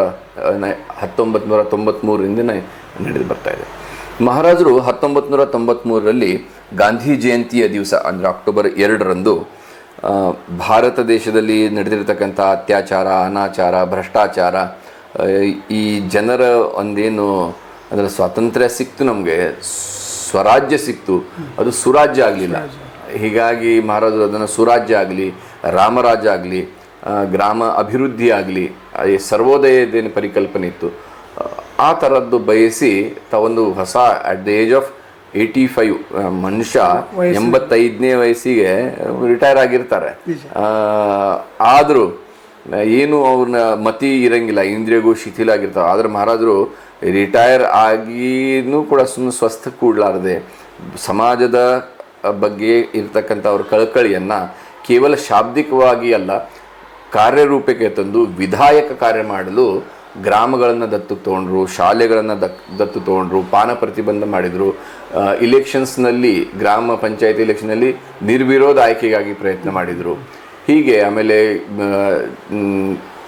1993ರಿಂದ ನಡೆದು ಬರ್ತಾ ಇದೆ. ಮಹಾರಾಜರು 1993ರಲ್ಲಿ ಗಾಂಧಿ ಜಯಂತಿಯ ದಿವಸ, ಅಂದರೆ ಅಕ್ಟೋಬರ್ 2ರಂದು ಭಾರತ ದೇಶದಲ್ಲಿ ನಡೆದಿರ್ತಕ್ಕಂಥ ಅತ್ಯಾಚಾರ, ಅನಾಚಾರ, ಭ್ರಷ್ಟಾಚಾರ, ಈ ಜನರ ಒಂದೇನು ಅಂದರೆ ಸ್ವಾತಂತ್ರ್ಯ ಸಿಕ್ತು, ನಮಗೆ ಸ್ವರಾಜ್ಯ ಸಿಕ್ತು, ಅದು ಸುರಾಜ್ಯ ಆಗಲಿಲ್ಲ. ಹೀಗಾಗಿ ಮಹಾರಾಜರು ಅದನ್ನು ಸುರಾಜ್ಯ ಆಗಲಿ, ರಾಮರಾಜ್ಯ ಆಗಲಿ, ಗ್ರಾಮ ಅಭಿವೃದ್ಧಿ ಆಗಲಿ, ಸರ್ವೋದಯದೇನು ಪರಿಕಲ್ಪನೆ ಇತ್ತು, ಆ ಥರದ್ದು ಬಯಸಿ ತಾವೊಂದು ಹೊಸ ಅಟ್ ದ ಏಜ್ ಆಫ್ 85 ಮನುಷ್ಯ 85ನೇ ವಯಸ್ಸಿಗೆ ರಿಟೈರ್ ಆಗಿರ್ತಾರೆ. ಆದರೂ ಏನು ಅವ್ರನ್ನ ಮತಿ ಇರಂಗಿಲ್ಲ, ಇಂದ್ರಿಯಗೂ ಶಿಥಿಲ ಆಗಿರ್ತಾರೆ. ಆದರೆ ಮಹಾರಾಜರು ರಿಟೈರ್ ಆಗಿನೂ ಕೂಡ ಸುಮ್ಮನೆ ಸ್ವಸ್ಥ ಕೂಡಲಾರದೆ ಸಮಾಜದ ಬಗ್ಗೆ ಇರ್ತಕ್ಕಂಥ ಅವ್ರ ಕಳಕಳಿಯನ್ನು ಕೇವಲ ಶಾಬ್ದಿಕವಾಗಿ ಅಲ್ಲ, ಕಾರ್ಯರೂಪಕ್ಕೆ ತಂದು ವಿಧಾಯಕ ಕಾರ್ಯ ಮಾಡಲು ಗ್ರಾಮಗಳನ್ನು ದತ್ತು ತೊಗೊಂಡ್ರು, ಶಾಲೆಗಳನ್ನು ದತ್ತು ತೊಗೊಂಡ್ರು, ಪಾನ ಪ್ರತಿಬಂಧ ಮಾಡಿದರು. ಇಲೆಕ್ಷನ್ಸ್ನಲ್ಲಿ, ಗ್ರಾಮ ಪಂಚಾಯತ್ ಇಲೆಕ್ಷನಲ್ಲಿ ನಿರ್ವಿರೋಧ ಆಯ್ಕೆಗಾಗಿ ಪ್ರಯತ್ನ ಮಾಡಿದರು. ಹೀಗೆ ಆಮೇಲೆ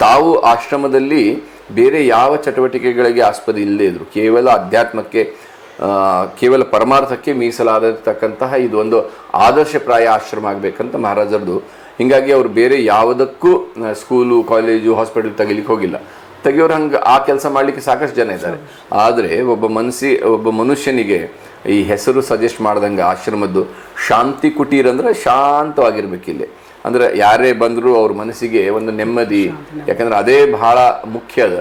ತಾವು ಆಶ್ರಮದಲ್ಲಿ ಬೇರೆ ಯಾವ ಚಟುವಟಿಕೆಗಳಿಗೆ ಆಸ್ಪದ ಇಲ್ಲದೇ ಇದ್ರು, ಕೇವಲ ಅಧ್ಯಾತ್ಮಕ್ಕೆ, ಕೇವಲ ಪರಮಾರ್ಥಕ್ಕೆ ಮೀಸಲಾಗಿರ್ತಕ್ಕಂತಹ ಇದೊಂದು ಆದರ್ಶಪ್ರಾಯ ಆಶ್ರಮ ಆಗಬೇಕಂತ ಮಹಾರಾಜರದು. ಹೀಗಾಗಿ ಅವರು ಬೇರೆ ಯಾವುದಕ್ಕೂ ಸ್ಕೂಲು, ಕಾಲೇಜು, ಹಾಸ್ಪಿಟಲ್ ತೆಗಿಲಿಕ್ಕೆ ಹೋಗಿಲ್ಲ. ತೆಗಿಯೋರು ಹಂಗೆ ಆ ಕೆಲಸ ಮಾಡಲಿಕ್ಕೆ ಸಾಕಷ್ಟು ಜನ ಇದ್ದಾರೆ. ಆದರೆ ಒಬ್ಬ ಮನುಷ್ಯನಿಗೆ ಈ ಹೆಸರು ಸಜೆಸ್ಟ್ ಮಾಡ್ದಂಗೆ ಆಶ್ರಮದ್ದು ಶಾಂತಿ ಕುಟೀರ ಅಂದರೆ ಶಾಂತವಾಗಿರ್ಬೇಕಿಲ್ಲಿ. ಅಂದರೆ ಯಾರೇ ಬಂದರೂ ಅವ್ರ ಮನಸ್ಸಿಗೆ ಒಂದು ನೆಮ್ಮದಿ, ಯಾಕಂದರೆ ಅದೇ ಬಹಳ ಮುಖ್ಯ ಅದ.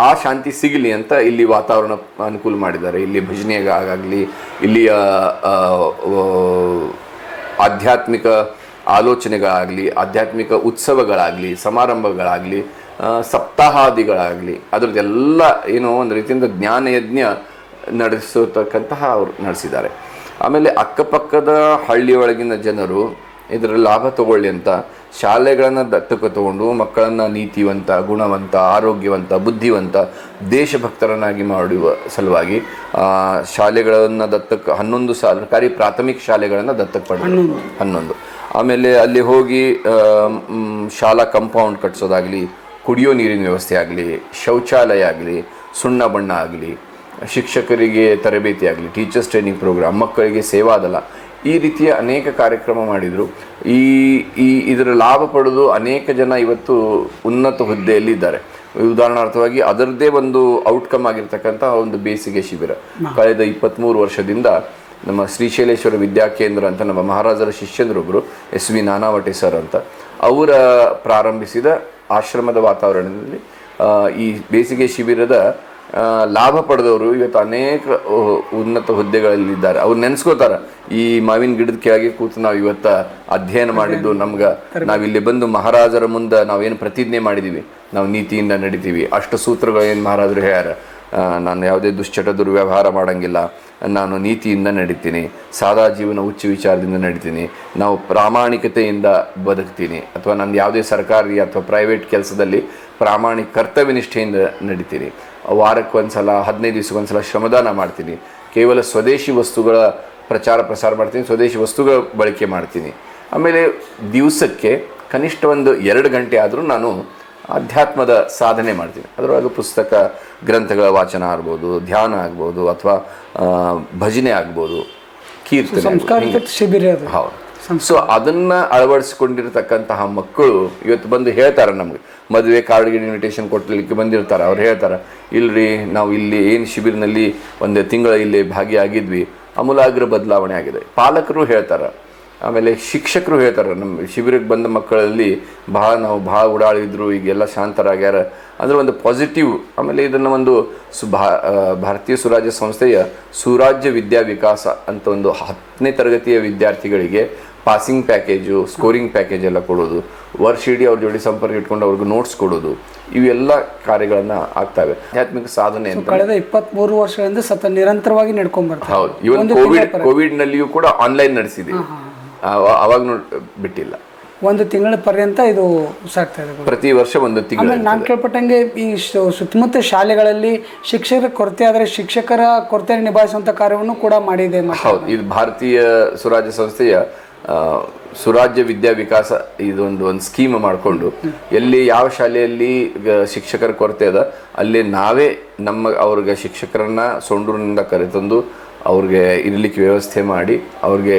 ಆ ಶಾಂತಿ ಸಿಗಲಿ ಅಂತ ಇಲ್ಲಿ ವಾತಾವರಣ ಅನುಕೂಲ ಮಾಡಿದ್ದಾರೆ. ಇಲ್ಲಿ ಭಜನೆಗಾಗಲಿ, ಇಲ್ಲಿಯ ಆಧ್ಯಾತ್ಮಿಕ ಆಲೋಚನೆಗಳಾಗಲಿ, ಆಧ್ಯಾತ್ಮಿಕ ಉತ್ಸವಗಳಾಗಲಿ, ಸಮಾರಂಭಗಳಾಗಲಿ, ಸಪ್ತಾಹಾದಿಗಳಾಗಲಿ, ಅದರದ್ದೆಲ್ಲ ಏನೋ ಒಂದು ರೀತಿಯಿಂದ ಜ್ಞಾನಯಜ್ಞ ನಡೆಸತಕ್ಕಂತಹ ಅವರು ನಡೆಸಿದ್ದಾರೆ. ಆಮೇಲೆ ಅಕ್ಕಪಕ್ಕದ ಹಳ್ಳಿಯೊಳಗಿನ ಜನರು ಇದರ ಲಾಭ ತಗೊಳ್ಳಿ ಅಂತ ಶಾಲೆಗಳನ್ನು ದತ್ತಕ್ಕೆ ತಗೊಂಡು ಮಕ್ಕಳನ್ನು ನೀತಿವಂತ, ಗುಣವಂತ, ಆರೋಗ್ಯವಂತ, ಬುದ್ಧಿವಂತ, ದೇಶಭಕ್ತರನ್ನಾಗಿ ಮಾಡುವ ಸಲುವಾಗಿ ಶಾಲೆಗಳನ್ನು ದತ್ತಕ್ಕೆ 11 ಸರ್ಕಾರಿ ಪ್ರಾಥಮಿಕ ಶಾಲೆಗಳನ್ನು ದತ್ತಕ್ಕೆ ಪಡೆದು 11. ಆಮೇಲೆ ಅಲ್ಲಿ ಹೋಗಿ ಶಾಲಾ ಕಾಂಪೌಂಡ್ ಕಟ್ಸೋದಾಗಲಿ, ಕುಡಿಯೋ ನೀರಿನ ವ್ಯವಸ್ಥೆ ಆಗಲಿ, ಶೌಚಾಲಯ ಆಗಲಿ, ಸುಣ್ಣ ಬಣ್ಣ ಆಗಲಿ, ಶಿಕ್ಷಕರಿಗೆ ತರಬೇತಿ ಆಗಲಿ, ಟೀಚರ್ಸ್ ಟ್ರೈನಿಂಗ್ ಪ್ರೋಗ್ರಾಮ್, ಮಕ್ಕಳಿಗೆ ಸೇವಾದಳ, ಈ ರೀತಿಯ ಅನೇಕ ಕಾರ್ಯಕ್ರಮ ಮಾಡಿದರು. ಇದರ ಲಾಭ ಪಡೆದು ಅನೇಕ ಜನ ಇವತ್ತು ಉನ್ನತ ಹುದ್ದೆಯಲ್ಲಿ ಇದ್ದಾರೆ. ಉದಾಹರಣಾರ್ಥವಾಗಿ ಅದರದ್ದೇ ಒಂದು ಔಟ್ಕಮ್ ಆಗಿರ್ತಕ್ಕಂಥ ಒಂದು ಬೇಸಿಗೆ ಶಿಬಿರ ಕಳೆದ 23 ವರ್ಷದಿಂದ ನಮ್ಮ ಶ್ರೀಶೈಲೇಶ್ವರ ವಿದ್ಯಾಕೇಂದ್ರ ಅಂತ ನಮ್ಮ ಮಹಾರಾಜರ ಶಿಷ್ಯಂದ್ರೊಬ್ಬರು SV ನಾನಾವಟೆ ಸರ್ ಅಂತ ಅವರ ಪ್ರಾರಂಭಿಸಿದ ಆಶ್ರಮದ ವಾತಾವರಣದಲ್ಲಿ ಈ ಬೇಸಿಗೆ ಶಿಬಿರದ ಲಾಭ ಪಡೆದವರು ಇವತ್ತು ಅನೇಕ ಉನ್ನತ ಹುದ್ದೆಗಳಲ್ಲಿದ್ದಾರೆ. ಅವ್ರು ನೆನೆಸ್ಕೋತಾರೆ, ಈ ಮಾವಿನ ಗಿಡದ ಕೆಳಗೆ ಕೂತು ನಾವು ಇವತ್ತು ಅಧ್ಯಯನ ಮಾಡಿದ್ದು ನಮ್ಗೆ, ನಾವಿಲ್ಲಿ ಬಂದು ಮಹಾರಾಜರ ಮುಂದೆ ನಾವೇನು ಪ್ರತಿಜ್ಞೆ ಮಾಡಿದ್ದೀವಿ, ನಾವು ನೀತಿಯಿಂದ ನಡಿತೀವಿ, ಅಷ್ಟು ಸೂತ್ರಗಳೇನು ಮಹಾರಾಜರು ಹೇಳ್ಯಾರ, ನಾನು ಯಾವುದೇ ದುಶ್ಚಟ ದುರ್ವ್ಯವಹಾರ ಮಾಡೋಂಗಿಲ್ಲ, ನಾನು ನೀತಿಯಿಂದ ನಡೀತೀನಿ, ಸಾದಾ ಜೀವನ ಉಚ್ಚ ವಿಚಾರದಿಂದ ನಡೀತೀನಿ, ನಾವು ಪ್ರಾಮಾಣಿಕತೆಯಿಂದ ಬದುಕ್ತೀನಿ, ಅಥವಾ ನಾನು ಯಾವುದೇ ಸರ್ಕಾರಿ ಅಥವಾ ಪ್ರೈವೇಟ್ ಕೆಲಸದಲ್ಲಿ ಪ್ರಾಮಾಣಿಕ ಕರ್ತವ್ಯ ನಿಷ್ಠೆಯಿಂದ ನಡೀತೀನಿ, ವಾರಕ್ಕೆ ಒಂದ್ಸಲ 15 ದಿವಸಕ್ಕೊಂದ್ಸಲ ಶ್ರಮದಾನ ಮಾಡ್ತೀನಿ, ಕೇವಲ ಸ್ವದೇಶಿ ವಸ್ತುಗಳ ಪ್ರಚಾರ ಪ್ರಸಾರ ಮಾಡ್ತೀನಿ, ಸ್ವದೇಶಿ ವಸ್ತುಗಳ ಬಳಕೆ ಮಾಡ್ತೀನಿ, ಆಮೇಲೆ ದಿವಸಕ್ಕೆ ಕನಿಷ್ಠ ಒಂದು 2 ಗಂಟೆ ಆದರೂ ನಾನು ಅಧ್ಯಾತ್ಮದ ಸಾಧನೆ ಮಾಡ್ತೀನಿ. ಅದರೊಳಗೆ ಪುಸ್ತಕ ಗ್ರಂಥಗಳ ವಾಚನ ಆಗ್ಬೋದು, ಧ್ಯಾನ ಆಗ್ಬೋದು, ಅಥವಾ ಭಜನೆ ಆಗ್ಬೋದು, ಕೀರ್ತನೆ, ಶಿಬಿರ. ಹೌದು. ಸೊ ಅದನ್ನು ಅಳವಡಿಸ್ಕೊಂಡಿರ್ತಕ್ಕಂತಹ ಮಕ್ಕಳು ಇವತ್ತು ಬಂದು ಹೇಳ್ತಾರೆ, ನಮಗೆ ಮದುವೆ ಕಾರ್ಡ್ಗೆ ಇನ್ವಿಟೇಷನ್ ಕೊಟ್ಟಲಿಕ್ಕೆ ಬಂದಿರ್ತಾರೆ. ಅವ್ರು ಹೇಳ್ತಾರೆ, ಇಲ್ರಿ ನಾವು ಇಲ್ಲಿ ಏನು ಶಿಬಿರನಲ್ಲಿ 1 ತಿಂಗಳ ಇಲ್ಲಿ ಭಾಗಿಯಾಗಿದ್ವಿ, ಆಮೂಲಾಗ್ರ ಬದಲಾವಣೆ ಆಗಿದೆ. ಪಾಲಕರು ಹೇಳ್ತಾರೆ, ಆಮೇಲೆ ಶಿಕ್ಷಕರು ಹೇಳ್ತಾರೆ, ನಮ್ಮ ಶಿಬಿರಕ್ಕೆ ಬಂದ ಮಕ್ಕಳಲ್ಲಿ ನಾವು ಭಾಳ ಓಡಾಡಿದ್ರು, ಈಗೆಲ್ಲ ಶಾಂತರಾಗ್ಯಾರ ಅಂದರೆ ಒಂದು ಪಾಸಿಟಿವ್. ಆಮೇಲೆ ಇದನ್ನು ಒಂದು ಭಾರತೀಯ ಸುರಾಜ್ಯ ಸಂಸ್ಥೆಯ ಸುರಾಜ್ಯ ವಿದ್ಯಾ ವಿಕಾಸ ಅಂತ ಒಂದು 10ನೇ ತರಗತಿಯ ವಿದ್ಯಾರ್ಥಿಗಳಿಗೆ ಪಾಸಿಂಗ್ ಪ್ಯಾಕೇಜು, ಸ್ಕೋರಿಂಗ್ ಪ್ಯಾಕೇಜ್ ಎಲ್ಲ ಕೊಡೋದು, ವರ್ಷ ಇಡೀ ಅವ್ರ ಜೋಡಿ ಸಂಪರ್ಕ ಇಟ್ಕೊಂಡು ಅವ್ರಿಗೆ ನೋಟ್ಸ್ ಕೊಡೋದು, ಇವೆಲ್ಲ ಕಾರ್ಯಗಳನ್ನ ಆಗ್ತವೆ. ಆಧ್ಯಾತ್ಮಿಕ ಸಾಧನೆ ಅಂತ ಕಳೆದ 23 ವರ್ಷಗಳಿಂದ ನಿರಂತರವಾಗಿ ನಡ್ಕೊಂಡ್ ಬರ್ತಾರೆ. ಹೌದು. ಇವನ್ ಕೋವಿಡ್ ನಲ್ಲಿಯೂ ಕೂಡ ಆನ್ಲೈನ್ ನಡೆಸಿದೆ, ಅವಾಗ ಬಿಟ್ಟಿಲ್ಲ. 1 ತಿಂಗಳ ಪರ್ಯಂತ ಇದು ಸಾಗ್ತಾ ಇದೆ, ಪ್ರತಿ ವರ್ಷ 1 ತಿಂಗಳು. ನಾನು ಕೇಳ್ಪಟ್ಟಂಗೆ ಈ ಸುತ್ತಮುತ್ತ ಶಾಲೆಗಳಲ್ಲಿ ಶಿಕ್ಷಕರ ಕೊರತೆ ಆದರೆ ಶಿಕ್ಷಕರ ಕೊರತೆ ನಿಭಾಯಿಸುವಂತ ಕಾರ್ಯವನ್ನು ಕೂಡ ಮಾಡಿದೆ. ಹೌದು. ಇದು ಭಾರತೀಯ ಸುರಾಜ್ಯ ಸಂಸ್ಥೆಯ ಸುರಾಜ್ಯ ವಿದ್ಯಾ ವಿಕಾಸ ಇದೊಂದು ಸ್ಕೀಮ್ ಮಾಡಿಕೊಂಡು ಎಲ್ಲಿ ಯಾವ ಶಾಲೆಯಲ್ಲಿ ಶಿಕ್ಷಕರ ಕೊರತೆ ಅದ ಅಲ್ಲಿ ನಾವೇ ಅವ್ರಿಗೆ ಶಿಕ್ಷಕರನ್ನ ಸೊಂಡೂರಿನಿಂದ ಕರೆತಂದು ಅವ್ರಿಗೆ ಇರಲಿಕ್ಕೆ ವ್ಯವಸ್ಥೆ ಮಾಡಿ ಅವ್ರಿಗೆ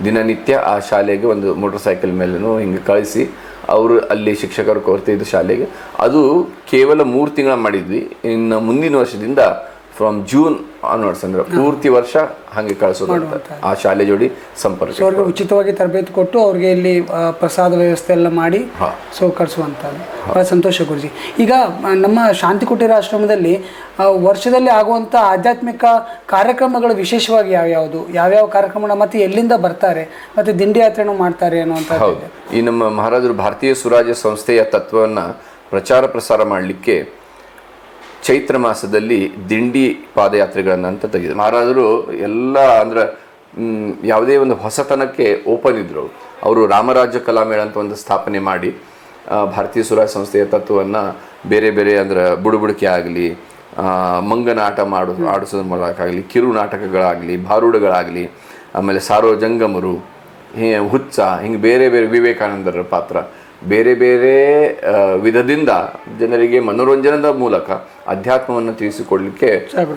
ದಿನನಿತ್ಯ ಆ ಶಾಲೆಗೆ ಒಂದು ಮೋಟರ್ ಸೈಕಲ್ ಮೇಲೂ ಹಿಂಗೆ ಕಳಿಸಿ ಅವರು ಅಲ್ಲಿ ಶಿಕ್ಷಕರ ಕೊರತೆ ಇದ್ದ ಶಾಲೆಗೆ ಅದು ಕೇವಲ 3 ತಿಂಗಳ ಮಾಡಿದ್ವಿ. ಇನ್ನು ಮುಂದಿನ ವರ್ಷದಿಂದ ಫ್ರಮ್ ಜೂನ್ ಆನ್ವರ್ಡ್ಸ್ ಅಂದ್ರೆ ಪೂರ್ತಿ ವರ್ಷ ಹಾಗೆ ಕಳಿಸೋದು ಆ ಶಾಲೆ ಜೋಡಿ ಸಂಪರ್ಕ. ಅವ್ರಿಗೆ ಉಚಿತವಾಗಿ ತರಬೇತಿ ಕೊಟ್ಟು ಅವ್ರಿಗೆ ಇಲ್ಲಿ ಪ್ರಸಾದ ವ್ಯವಸ್ಥೆ ಎಲ್ಲ ಮಾಡಿ ಕಳಿಸುವಂಥದ್ದು. ಬಹಳ ಸಂತೋಷ ಗುರುಜಿ. ಈಗ ನಮ್ಮ ಶಾಂತಿ ಕುಟೀರ ಆಶ್ರಮದಲ್ಲಿ ವರ್ಷದಲ್ಲಿ ಆಗುವಂಥ ಆಧ್ಯಾತ್ಮಿಕ ಕಾರ್ಯಕ್ರಮಗಳು ವಿಶೇಷವಾಗಿ ಯಾವ್ಯಾವ ಕಾರ್ಯಕ್ರಮ ಮತ್ತು ಎಲ್ಲಿಂದ ಬರ್ತಾರೆ ಮತ್ತು ದಿಂಡಿ ಯಾತ್ರೆನೂ ಮಾಡ್ತಾರೆ ಅನ್ನುವಂಥದ್ದು. ಹೌದು. ಈ ನಮ್ಮ ಮಹಾರಾಜರು ಭಾರತೀಯ ಸುರಾಜ್ಯ ಸಂಸ್ಥೆಯ ತತ್ವವನ್ನು ಪ್ರಚಾರ ಪ್ರಸಾರ ಮಾಡಲಿಕ್ಕೆ ಚೈತ್ರ ಮಾಸದಲ್ಲಿ ದಿಂಡಿ ಪಾದಯಾತ್ರೆಗಳನ್ನು ಅಂತ ತೆಗೆದು ಮಹಾರಾಜರು ಎಲ್ಲ ಅಂದ್ರೆ ಯಾವುದೇ ಒಂದು ಹೊಸತನಕ್ಕೆ ಓಪನ್ ಇದ್ರು. ಅವರು ರಾಮರಾಜ್ಯ ಕಲಾಮೇಳ ಅಂತ ಒಂದು ಸ್ಥಾಪನೆ ಮಾಡಿ ಭಾರತೀಯ ಸುರಾಜ್ಯ ಸಂಸ್ಥೆಯ ತತ್ವವನ್ನು ಬೇರೆ ಬೇರೆ ಅಂದ್ರೆ ಬುಡುಬುಡಿಕೆ ಆಗಲಿ, ಮಂಗನಾಟ ಆಡಿಸೋದ್ರ ಮೂಲಕ ಆಗಲಿ, ಕಿರು ನಾಟಕಗಳಾಗಲಿ, ಭಾರೂಡಗಳಾಗಲಿ, ಆಮೇಲೆ ಸಾರ್ವಜಂಗಮರು, ಹುಚ್ಚ, ಹಿಂಗೆ ಬೇರೆ ಬೇರೆ ವಿವೇಕಾನಂದರ ಪಾತ್ರ ಬೇರೆ ಬೇರೆ ವಿಧದಿಂದ ಜನರಿಗೆ ಮನೋರಂಜನದ ಮೂಲಕ ಅಧ್ಯಾತ್ಮವನ್ನು ತಿಳಿಸಿಕೊಡ್ಲಿಕ್ಕೆ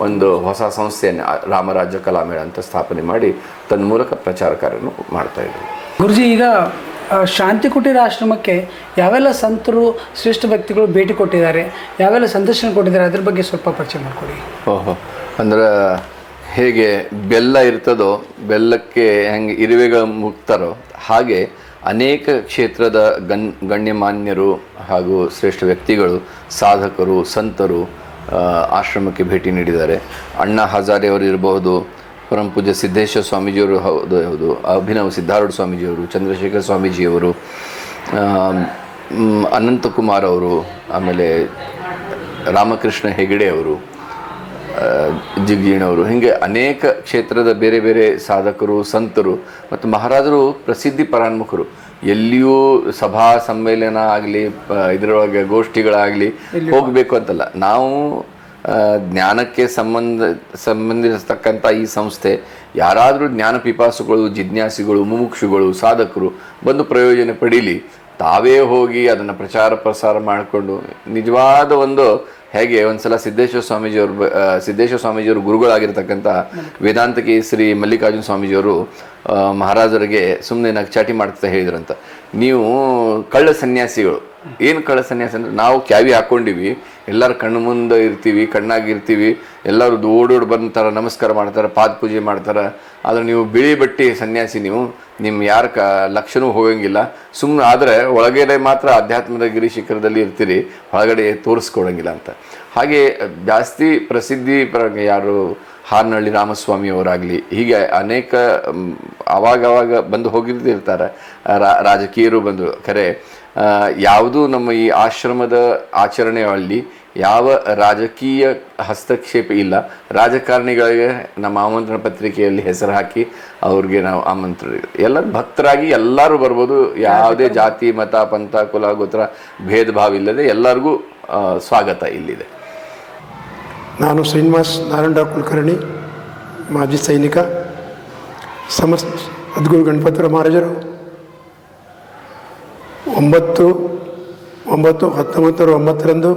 ಒಂದು ಹೊಸ ಸಂಸ್ಥೆಯನ್ನು ರಾಮರಾಜ್ಯ ಕಲಾಮೇಳ ಅಂತ ಸ್ಥಾಪನೆ ಮಾಡಿ ತನ್ನ ಮೂಲಕ ಪ್ರಚಾರ ಕಾರ್ಯವನ್ನು ಮಾಡ್ತಾ ಇದ್ದಾರೆ. ಗುರುಜಿ, ಈಗ ಶಾಂತಿ ಕುಟೀರ ಆಶ್ರಮಕ್ಕೆ ಯಾವೆಲ್ಲ ಸಂತರು ಶ್ರೇಷ್ಠ ವ್ಯಕ್ತಿಗಳು ಭೇಟಿ ಕೊಟ್ಟಿದ್ದಾರೆ, ಯಾವೆಲ್ಲ ಸಂದರ್ಶನ ಕೊಟ್ಟಿದ್ದಾರೆ, ಅದ್ರ ಬಗ್ಗೆ ಸ್ವಲ್ಪ ಪರಿಚಯ ಮಾಡಿಕೊಡಿ. ಓಹೋ, ಅಂದ್ರೆ ಹೇಗೆ ಬೆಲ್ಲ ಇರ್ತದೋ, ಬೆಲ್ಲಕ್ಕೆ ಹೆಂಗೆ ಇರುವೆಗಳು ಮುಗ್ತಾರೋ ಹಾಗೆ ಅನೇಕ ಕ್ಷೇತ್ರದ ಗಣ್ಯಮಾನ್ಯರು ಹಾಗೂ ಶ್ರೇಷ್ಠ ವ್ಯಕ್ತಿಗಳು, ಸಾಧಕರು, ಸಂತರು ಆಶ್ರಮಕ್ಕೆ ಭೇಟಿ ನೀಡಿದ್ದಾರೆ. ಅಣ್ಣಾ ಹಜಾರೆ ಅವರು ಇರಬಹುದು, ಪರಮ ಪೂಜ್ಯ ಸಿದ್ದೇಶ್ವರ ಸ್ವಾಮೀಜಿಯವರು ಹೌದು, ಅಭಿನವ್ ಸಿದ್ಧಾರೂಢ ಸ್ವಾಮೀಜಿಯವರು, ಚಂದ್ರಶೇಖರ ಸ್ವಾಮೀಜಿಯವರು, ಅನಂತಕುಮಾರ್ ಅವರು, ಆಮೇಲೆ ರಾಮಕೃಷ್ಣ ಹೆಗಡೆ ಅವರು, ಜಿಗ್ಜೀಣವರು, ಹೀಗೆ ಅನೇಕ ಕ್ಷೇತ್ರದ ಬೇರೆ ಬೇರೆ ಸಾಧಕರು, ಸಂತರು ಮತ್ತು ಮಹಾರಾಜರು ಪ್ರಸಿದ್ಧಿ ಪರಾನ್ಮುಖರು. ಎಲ್ಲಿಯೂ ಸಭಾ ಸಮ್ಮೇಳನ ಆಗಲಿ, ಇದರೊಳಗೆ ಗೋಷ್ಠಿಗಳಾಗಲಿ ಹೋಗಬೇಕು ಅಂತಲ್ಲ. ನಾವು ಜ್ಞಾನಕ್ಕೆ ಸಂಬಂಧಿಸತಕ್ಕಂಥ ಈ ಸಂಸ್ಥೆ ಯಾರಾದರೂ ಜ್ಞಾನ ಪಿಪಾಸುಗಳು, ಜಿಜ್ಞಾಸಿಗಳು, ಮುಮುಕ್ಷುಗಳು, ಸಾಧಕರು ಬಂದು ಪ್ರಯೋಜನ ಪಡೀಲಿ, ತಾವೇ ಹೋಗಿ ಅದನ್ನು ಪ್ರಚಾರ ಪ್ರಸಾರ ಮಾಡಿಕೊಂಡು ನಿಜವಾದ ಒಂದು ಹೇಗೆ ಒಂದ್ಸಲ ಸಿದ್ದೇಶ್ವರ ಸ್ವಾಮೀಜಿಯವರು ಗುರುಗಳಾಗಿರ್ತಕ್ಕಂಥ ವೇದಾಂತಕಿ ಶ್ರೀ ಮಲ್ಲಿಕಾರ್ಜುನ ಸ್ವಾಮೀಜಿಯವರು ಮಹಾರಾಜರಿಗೆ ಸುಮ್ಮನೆ ನಗ್ಚಾಟಿ ಮಾಡ್ತಾ ಹೇಳಿದ್ರಂತ, ನೀವು ಕಳ್ಳ ಸನ್ಯಾಸಿಗಳು. ಏನು ಕಳ್ಳ ಸನ್ಯಾಸಿ ಅಂದರೆ, ನಾವು ಕ್ಯಾವಿ ಹಾಕ್ಕೊಂಡಿವಿ, ಎಲ್ಲರ ಕಣ್ಣು ಮುಂದೆ ಇರ್ತೀವಿ, ಕಣ್ಣಾಗಿರ್ತೀವಿ, ಎಲ್ಲರೂ ಓಡೋಡು ಬಂತಾರೆ, ನಮಸ್ಕಾರ ಮಾಡ್ತಾರೆ, ಪಾದ ಪೂಜೆ ಮಾಡ್ತಾರೆ. ಆದರೆ ನೀವು ಬಿಳಿ ಬಟ್ಟೆ ಸನ್ಯಾಸಿ, ನಿಮ್ಮ ಯಾರ ಲಕ್ಷಣವೂ ಹೋಗಂಗಿಲ್ಲ. ಸುಮ್ಮನೆ ಆದರೆ ಒಳಗಡೆ ಮಾತ್ರ ಆಧ್ಯಾತ್ಮದ ಗಿರಿ ಶಿಖರದಲ್ಲಿ ಇರ್ತೀರಿ, ಹೊರಗಡೆ ತೋರಿಸ್ಕೊಡಂಗಿಲ್ಲ ಅಂತ. ಹಾಗೆ ಜಾಸ್ತಿ ಪ್ರಸಿದ್ಧಿ ಯಾರು ಹಾರ್ನಹಳ್ಳಿ ರಾಮಸ್ವಾಮಿಯವರಾಗಲಿ, ಹೀಗೆ ಅನೇಕ ಆವಾಗ ಬಂದು ಹೋಗಿರ್ತಾರೆ. ರಾಜಕೀಯರು ಬಂದು ಖರೆ ಯಾವುದೂ ನಮ್ಮ ಈ ಆಶ್ರಮದ ಆಚರಣೆಯಲ್ಲಿ ಯಾವ ರಾಜಕೀಯ ಹಸ್ತಕ್ಷೇಪ ಇಲ್ಲ. ರಾಜಕಾರಣಿಗಳಿಗೆ ನಮ್ಮ ಆಮಂತ್ರಣ ಪತ್ರಿಕೆಯಲ್ಲಿ ಹೆಸರು ಹಾಕಿ ಅವ್ರಿಗೆ ನಾವು ಆಮಂತ್ರಣ, ಎಲ್ಲರೂ ಭಕ್ತರಾಗಿ ಎಲ್ಲರೂ ಬರ್ಬೋದು. ಯಾವುದೇ ಜಾತಿ, ಮತ, ಪಂಥ, ಕುಲ, ಗೋತ್ರ ಭೇದ ಭಾವ ಇಲ್ಲದೆ ಎಲ್ಲರಿಗೂ ಸ್ವಾಗತ ಇಲ್ಲಿದೆ. ನಾನು ಶ್ರೀನಿವಾಸ್ ನಾರಾಯಣರಾವ್ ಕುಲಕರ್ಣಿ, ಮಾಜಿ ಸೈನಿಕ. ಸದ್ಗುರು ಗಣಪತಿರಾವ್ ಮಹಾರಾಜರು 9/1909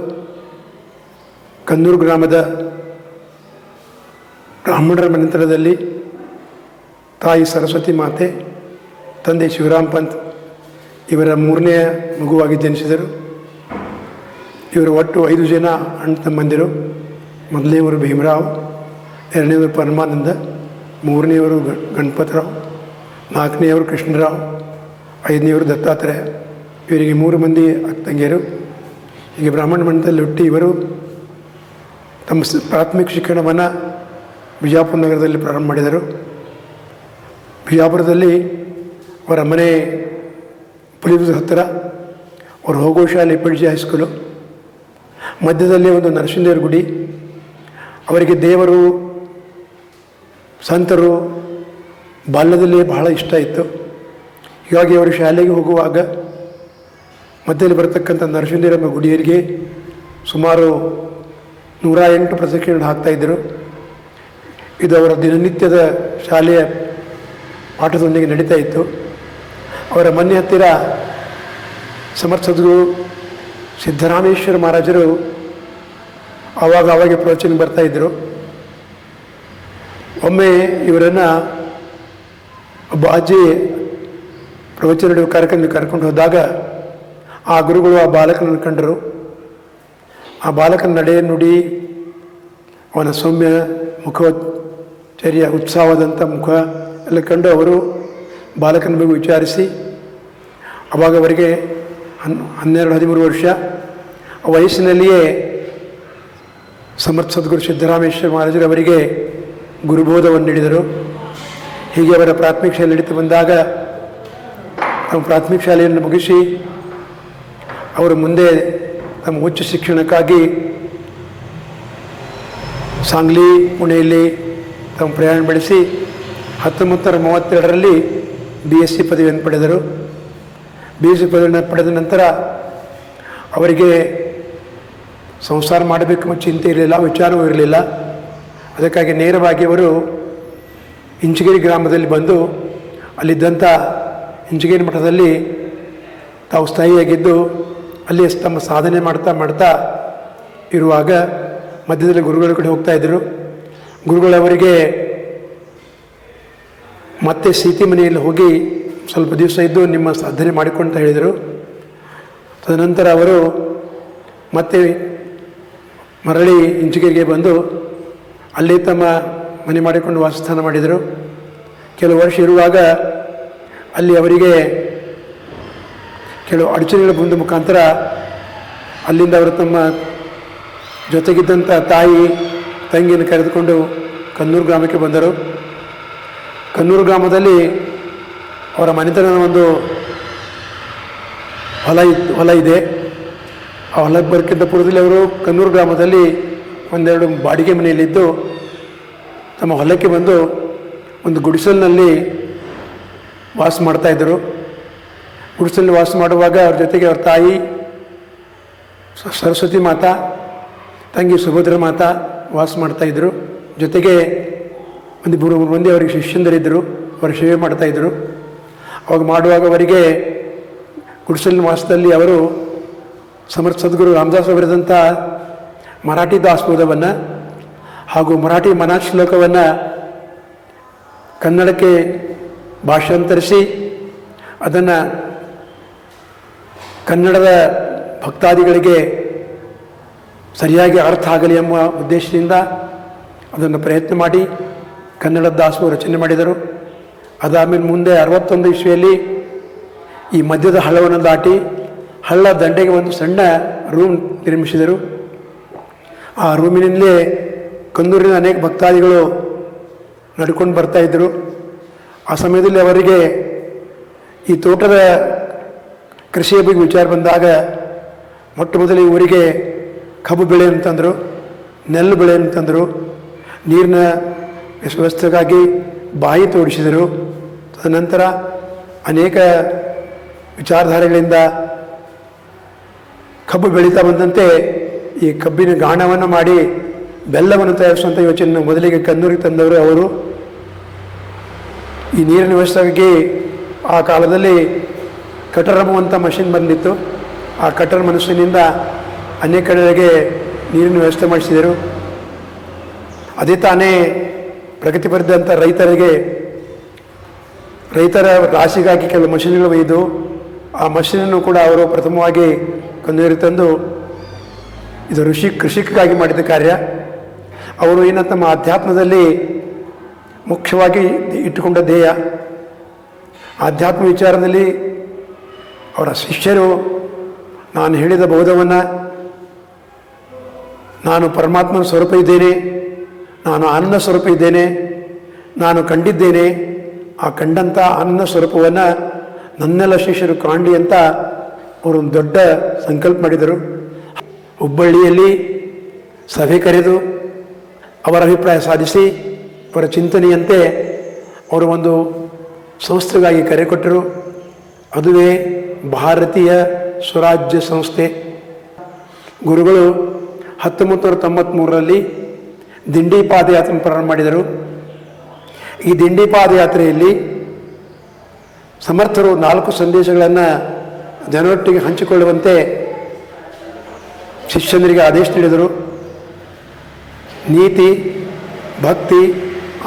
ಕನ್ನೂರು ಗ್ರಾಮದ ಬ್ರಾಹ್ಮಣರ ಮನೆತನದಲ್ಲಿ ತಾಯಿ ಸರಸ್ವತಿ ಮಾತೆ, ತಂದೆ ಶಿವರಾಮ್ ಪಂತ್ ಇವರ 3ನೇ ಮಗುವಾಗಿ ಜನಿಸಿದರು. ಇವರು ಒಟ್ಟು 5 ಜನ ಅಣ್ಣ ತಮ್ಮಂದಿರು. ಮೊದಲನೇವರು ಭೀಮರಾವ್, 2ನೇವರು ಪರಮಾನಂದ, 3ನೇವರು ಗಣಪತರಾವ್, 4ನೇವರು ಕೃಷ್ಣರಾವ್, 5ನೇವರು ದತ್ತಾತ್ರೇಯ. ಇವರಿಗೆ 3 ಮಂದಿ ಅಕ್ಕಂಗಿಯರು. ಹೀಗೆ ಬ್ರಾಹ್ಮಣ ಮನೆತನದಲ್ಲಿ ಹುಟ್ಟಿ ಇವರು ತಮ್ಮ ಪ್ರಾಥಮಿಕ ಶಿಕ್ಷಣವನ್ನು ಬಿಜಾಪುರ ನಗರದಲ್ಲಿ ಪ್ರಾರಂಭ ಮಾಡಿದರು. ಬಿಜಾಪುರದಲ್ಲಿ ಅವರ ಮನೆ ಪುಲಿದುರ್ಗ ಹತ್ತಿರ, ಅವರು ಹೋಗೋ ಶಾಲೆ ಪಿ.ಜಿ ಹೈಸ್ಕೂಲು. ಮಧ್ಯದಲ್ಲಿ ಒಂದು ನರಸಿಂಹದೇವರ ಗುಡಿ. ಅವರಿಗೆ ದೇವರು, ಸಂತರು ಬಾಲ್ಯದಲ್ಲಿ ಬಹಳ ಇಷ್ಟ ಇತ್ತು. ಹೀಗಾಗಿ ಅವರು ಶಾಲೆಗೆ ಹೋಗುವಾಗ ಮಧ್ಯದಲ್ಲಿ ಬರತಕ್ಕಂಥ ನರಸಿಂಹದೇವರ ಗುಡಿಯರಿಗೆ ಸುಮಾರು 108 ಪ್ರದಕ್ಷಿಣೆ ಹಾಕ್ತಾಯಿದ್ದರು. ಇದು ಅವರ ದಿನನಿತ್ಯದ ಶಾಲೆಯ ಪಾಠದೊಂದಿಗೆ ನಡೀತಾ ಇತ್ತು. ಅವರ ಮನೆ ಹತ್ತಿರ ಸಮರ್ಥ ಸದ್ಗುರು ಸಿದ್ದರಾಮೇಶ್ವರ ಮಹಾರಾಜರು ಆವಾಗ ಪ್ರವಚನ ಬರ್ತಾಯಿದ್ದರು. ಒಮ್ಮೆ ಇವರನ್ನು ಒಬ್ಬ ಅಜ್ಜಿ ಪ್ರವಚನ ನಡೆಯುವ ಕಾರ್ಯಕ್ರಮಕ್ಕೆ ಕರ್ಕೊಂಡು ಹೋದಾಗ ಆ ಗುರುಗಳು ಆ ಬಾಲಕನನ್ನು ಕಂಡರು. ಆ ಬಾಲಕನ ನಡೆ ನುಡಿ, ಅವನ ಸೌಮ್ಯ ಮುಖಚರ್ಯ, ಉತ್ಸಾಹವಾದಂಥ ಮುಖ ಎಲ್ಲ ಕಂಡು ಅವರು ಬಾಲಕನ ಬಗ್ಗೆ ವಿಚಾರಿಸಿ, ಆವಾಗ ಅವರಿಗೆ 12-13 ವರ್ಷ ವಯಸ್ಸಿನಲ್ಲಿಯೇ ಸಮರ್ಥ ಸದ್ಗುರು ಸಿದ್ದರಾಮೇಶ್ವರ ಮಹಾರಾಜರು ಅವರಿಗೆ ಗುರುಬೋಧವನ್ನು ನೀಡಿದರು. ಹೀಗೆ ಅವರ ಪ್ರಾಥಮಿಕ ಶಾಲೆ ನಡೀತಾ ಬಂದಾಗ ತಮ್ಮ ಪ್ರಾಥಮಿಕ ಶಾಲೆಯನ್ನು ಮುಗಿಸಿ ಅವರು ಮುಂದೆ ತಮ್ಮ ಉಚ್ಚ ಶಿಕ್ಷಣಕ್ಕಾಗಿ ಸಾಂಗ್ಲಿ, ಪುಣೆಯಲ್ಲಿ ತಮ್ಮ ಪ್ರಯಾಣ ಬೆಳೆಸಿ 1932ರಲ್ಲಿ BSc ಪದವಿಯನ್ನು ಪಡೆದರು. BSc ಪದವಿಯನ್ನು ಪಡೆದ ನಂತರ ಅವರಿಗೆ ಸಂಸಾರ ಮಾಡಬೇಕು ಎಂಬ ಚಿಂತೆ ಇರಲಿಲ್ಲ, ವಿಚಾರವೂ ಇರಲಿಲ್ಲ. ಅದಕ್ಕಾಗಿ ನೇರವಾಗಿ ಅವರು ಇಂಚಗೇರಿ ಗ್ರಾಮದಲ್ಲಿ ಬಂದು ಅಲ್ಲಿದ್ದಂಥ ಇಂಚಗೇರಿ ಮಠದಲ್ಲಿ ತಾವು ಸ್ಥಾಯಿಯಾಗಿದ್ದು ಅಲ್ಲಿ ತಮ್ಮ ಸಾಧನೆ ಮಾಡ್ತಾ ಇರುವಾಗ ಮಧ್ಯದಲ್ಲಿ ಗುರುಗಳ ಕಡೆ ಹೋಗ್ತಾಯಿದ್ರು. ಗುರುಗಳವರಿಗೆ ಮತ್ತೆ ಸೀತಿ ಮನೆಯಲ್ಲಿ ಹೋಗಿ ಸ್ವಲ್ಪ ದಿವಸ ಇದ್ದು ನಿಮ್ಮ ಸಾಧನೆ ಮಾಡಿಕೊಂಡು ಹೇಳಿದರು. ತದನಂತರ ಅವರು ಮತ್ತೆ ಮರಳಿ ಇಂಚಗೇರಿಗೆ ಬಂದು ಅಲ್ಲಿ ತಮ್ಮ ಮನೆ ಮಾಡಿಕೊಂಡು ವಾಸಸ್ಥಾನ ಮಾಡಿದರು. ಕೆಲವು ವರ್ಷ ಇರುವಾಗ ಅಲ್ಲಿ ಅವರಿಗೆ ಕೆಲವು ಅಡಚಣೆಗಳ ಬಂದ ಮುಖಾಂತರ ಅಲ್ಲಿಂದ ಅವರು ತಮ್ಮ ಜೊತೆಗಿದ್ದಂಥ ತಾಯಿ ತಂಗಿಯನ್ನು ಕರೆದುಕೊಂಡು ಕನ್ನೂರು ಗ್ರಾಮಕ್ಕೆ ಬಂದರು. ಕನ್ನೂರು ಗ್ರಾಮದಲ್ಲಿ ಅವರ ಮನೆತನದ ಒಂದು ಹೊಲ ಇದೆ. ಆ ಹೊಲಕ್ಕೆ ಬರಕ್ಕಿಂತ ಪೂರ್ವದಲ್ಲಿ ಅವರು ಕನ್ನೂರು ಗ್ರಾಮದಲ್ಲಿ ಒಂದೆರಡು ಬಾಡಿಗೆ ಮನೆಯಲ್ಲಿದ್ದು ತಮ್ಮ ಹೊಲಕ್ಕೆ ಬಂದು ಒಂದು ಗುಡಿಸಲಿನಲ್ಲಿ ವಾಸ ಮಾಡ್ತಾಯಿದ್ದರು. ಗುಡಿಸಲಲ್ಲಿ ವಾಸ ಮಾಡುವಾಗ ಅವ್ರ ಜೊತೆಗೆ ಅವ್ರ ತಾಯಿ ಸರಸ್ವತಿ ಮಾತಾ, ತಂಗಿ ಸುಭದ್ರ ಮಾತಾ ವಾಸ ಮಾಡ್ತಾಯಿದ್ರು. ಜೊತೆಗೆ ಒಂದು 3 ಮಂದಿ ಅವರಿಗೆ ಶಿಷ್ಯಂದರಿದ್ದರು, ಅವರು ಸೇವೆ ಮಾಡ್ತಾಯಿದ್ರು. ಅವಾಗ ಮಾಡುವಾಗ ಅವರಿಗೆ ಗುಡಿಸಲಿನ ವಾಸದಲ್ಲಿ ಅವರು ಸಮರ್ಥ ಸದ್ಗುರು ರಾಮದಾಸ್ ಬರೆದಂಥ ಮರಾಠಿ ದಾಸಬೋಧವನ್ನು ಹಾಗೂ ಮರಾಠಿ ಮನಃ ಶ್ಲೋಕವನ್ನು ಕನ್ನಡಕ್ಕೆ ಭಾಷಾಂತರಿಸಿ ಅದನ್ನು ಕನ್ನಡದ ಭಕ್ತಾದಿಗಳಿಗೆ ಸರಿಯಾಗಿ ಅರ್ಥ ಆಗಲಿ ಎಂಬ ಉದ್ದೇಶದಿಂದ ಅದನ್ನು ಪ್ರಯತ್ನ ಮಾಡಿ ಕನ್ನಡ ದಾಸು ರಚನೆ ಮಾಡಿದರು. ಅದಾದಮೇಲೆ ಮುಂದೆ 61 ಇಸ್ವಿಯಲ್ಲಿ ಈ ಮಧ್ಯದ ಹಳ್ಳವನ್ನು ದಾಟಿ ಹಳ್ಳ ದಂಡೆಗೆ ಒಂದು ಸಣ್ಣ ರೂಮ್ ನಿರ್ಮಿಸಿದರು. ಆ ರೂಮಿನಲ್ಲೇ ಕನ್ನೂರಿನ ಅನೇಕ ಭಕ್ತಾದಿಗಳು ನಡ್ಕೊಂಡು ಬರ್ತಾಯಿದ್ದರು. ಆ ಸಮಯದಲ್ಲಿ ಅವರಿಗೆ ಈ ತೋಟದ ಕೃಷಿಯ ಬಗ್ಗೆ ವಿಚಾರ ಬಂದಾಗ ಮೊಟ್ಟ ಮೊದಲು ಊರಿಗೆ ಕಬ್ಬು ಬೆಳೆ ಅಂತಂದರು, ನೆಲ್ಲು ಬೆಳೆ ಅಂತಂದರು. ನೀರಿನ ವ್ಯವಸ್ಥೆಗಾಗಿ ಬಾಯಿ ತೋಡಿಸಿದರು. ತದನಂತರ ಅನೇಕ ವಿಚಾರಧಾರೆಗಳಿಂದ ಕಬ್ಬು ಬೆಳೀತಾ ಬಂದಂತೆ ಈ ಕಬ್ಬಿನ ಗಾಣವನ್ನು ಮಾಡಿ ಬೆಲ್ಲವನ್ನು ತಯಾರಿಸುವಂಥ ಯೋಚನೆ ಮೊದಲಿಗೆ ಕನ್ನೂರಿಗೆ ತಂದವರು ಅವರು. ಈ ನೀರಿನ ವ್ಯವಸ್ಥೆಗಾಗಿ ಆ ಕಾಲದಲ್ಲಿ ಕಟರ್ ಎಂಬುವಂಥ ಮಷಿನ್ ಬಂದಿತ್ತು. ಆ ಕಟರ್ ಮನುಷ್ಯನಿಂದ ಅನೇಕ ಕಡೆಗೆ ನೀರಿನ ವ್ಯವಸ್ಥೆ ಮಾಡಿಸಿದರು. ಅದೇ ತಾನೇ ಪ್ರಗತಿಪಡಿಸಿದಂಥ ರೈತರ ರಾಶಿಗಾಗಿ ಕೆಲವು ಮಷಿನ್ಗಳು ಒಯ್ದು ಆ ಮಷಿನನ್ನು ಕೂಡ ಅವರು ಪ್ರಥಮವಾಗಿ ಕನ್ನೂರಿಗೆ ತಂದು ಇದು ಕೃಷಿಗಾಗಿ ಮಾಡಿದ ಕಾರ್ಯ. ಅವರು ಏನು ತಮ್ಮ ಅಧ್ಯಾತ್ಮದಲ್ಲಿ ಮುಖ್ಯವಾಗಿ ಇಟ್ಟುಕೊಂಡ ಧ್ಯೇಯ, ಆಧ್ಯಾತ್ಮ ವಿಚಾರದಲ್ಲಿ ಅವರ ಶಿಷ್ಯರು ನಾನು ಹೇಳಿದ ಬೋಧವನ್ನು, ನಾನು ಪರಮಾತ್ಮನ ಸ್ವರೂಪ ಇದ್ದೇನೆ, ನಾನು ಆನಂದ ಸ್ವರೂಪ ಇದ್ದೇನೆ, ನಾನು ಕಂಡಿದ್ದೇನೆ, ಆ ಕಂಡಂಥ ಆನಂದ ಸ್ವರೂಪವನ್ನು ನನ್ನೆಲ್ಲ ಶಿಷ್ಯರು ಕಾಣಲಿ ಅಂತ ಅವರು ಒಂದು ದೊಡ್ಡ ಸಂಕಲ್ಪ ಮಾಡಿದರು. ಹುಬ್ಬಳ್ಳಿಯಲ್ಲಿ ಸಭೆ ಕರೆದು ಅವರ ಅಭಿಪ್ರಾಯ ಸಾಧಿಸಿ ಅವರ ಚಿಂತನೆಯಂತೆ ಅವರು ಒಂದು ಸಂಸ್ಥೆಗಾಗಿ ಕರೆ ಕೊಟ್ಟರು. ಅದುವೇ ಭಾರತೀಯ ಸ್ವರಾಜ್ಯ ಸಂಸ್ಥೆ. ಗುರುಗಳು 1993ರಲ್ಲಿ ದಿಂಡಿ ಪಾದಯಾತ್ರೆ ಪ್ರಾರಂಭ ಮಾಡಿದರು. ಈ ದಿಂಡಿ ಪಾದಯಾತ್ರೆಯಲ್ಲಿ ಸಮರ್ಥರು 4 ಸಂದೇಶಗಳನ್ನು ಜನರೊಟ್ಟಿಗೆ ಹಂಚಿಕೊಳ್ಳುವಂತೆ ಶಿಷ್ಯಂದರಿಗೆ ಆದೇಶ ನೀಡಿದರು. ನೀತಿ, ಭಕ್ತಿ,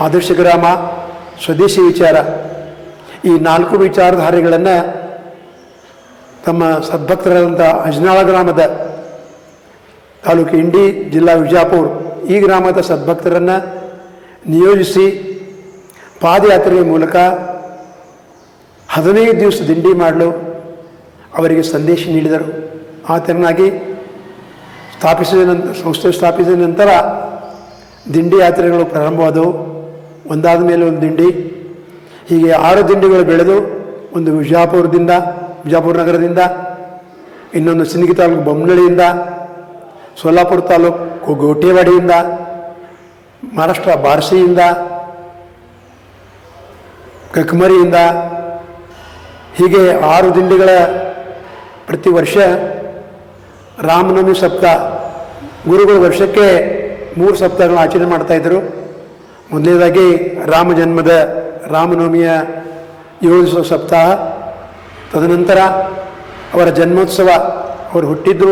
ಆದರ್ಶ ಗ್ರಾಮ, ಸ್ವದೇಶಿ ವಿಚಾರ, ಈ 4 ವಿಚಾರಧಾರೆಗಳನ್ನು ತಮ್ಮ ಸದ್ಭಕ್ತರಾದಂಥ ಅಜ್ನಾಳ ಗ್ರಾಮದ ತಾಲೂಕು ಇಂಡಿ, ಜಿಲ್ಲಾ ವಿಜಾಪುರ ಈ ಗ್ರಾಮದ ಸದ್ಭಕ್ತರನ್ನು ನಿಯೋಜಿಸಿ ಪಾದಯಾತ್ರೆಯ ಮೂಲಕ 15 ದಿವಸ ದಿಂಡಿ ಮಾಡಲು ಅವರಿಗೆ ಸಂದೇಶ ನೀಡಿದರು. ಆ ತೆರನಾಗಿ ಸಂಸ್ಥೆ ಸ್ಥಾಪಿಸಿದ ನಂತರ ದಿಂಡಿ ಯಾತ್ರೆಗಳು ಪ್ರಾರಂಭವಾದವು. ಒಂದಾದ ಮೇಲೆ ಒಂದು ದಿಂಡಿ, ಹೀಗೆ 6 ದಿಂಡಿಗಳು ಬೆಳೆದು ಒಂದು ವಿಜಾಪುರ ನಗರದಿಂದ, ಇನ್ನೊಂದು ಸಿಂದಗಿ ತಾಲೂಕು ಬೊಮ್ಮನಹಳ್ಳಿಯಿಂದ, ಸೋಲಾಪುರ ತಾಲೂಕು ಗೋಟೇವಾಡಿಯಿಂದ, ಮಹಾರಾಷ್ಟ್ರ ಬಾರ್ಸಿಯಿಂದ, ಕಕ್ಮರಿಯಿಂದ, ಹೀಗೆ 6 ದಿಂಡಿಗಳ ಪ್ರತಿ ವರ್ಷ ರಾಮನವಮಿ ಸಪ್ತಾಹ, ಗುರುಗಳು ವರ್ಷಕ್ಕೆ 3 ಸಪ್ತಾಹಗಳನ್ನು ಆಚರಣೆ ಮಾಡ್ತಾಯಿದ್ರು. ಮೊದಲನೇದಾಗಿ ರಾಮನವಮಿಯ 7 ದಿವಸ ಸಪ್ತಾಹ, ತದನಂತರ ಅವರ ಜನ್ಮೋತ್ಸವ, ಅವರು ಹುಟ್ಟಿದ್ದು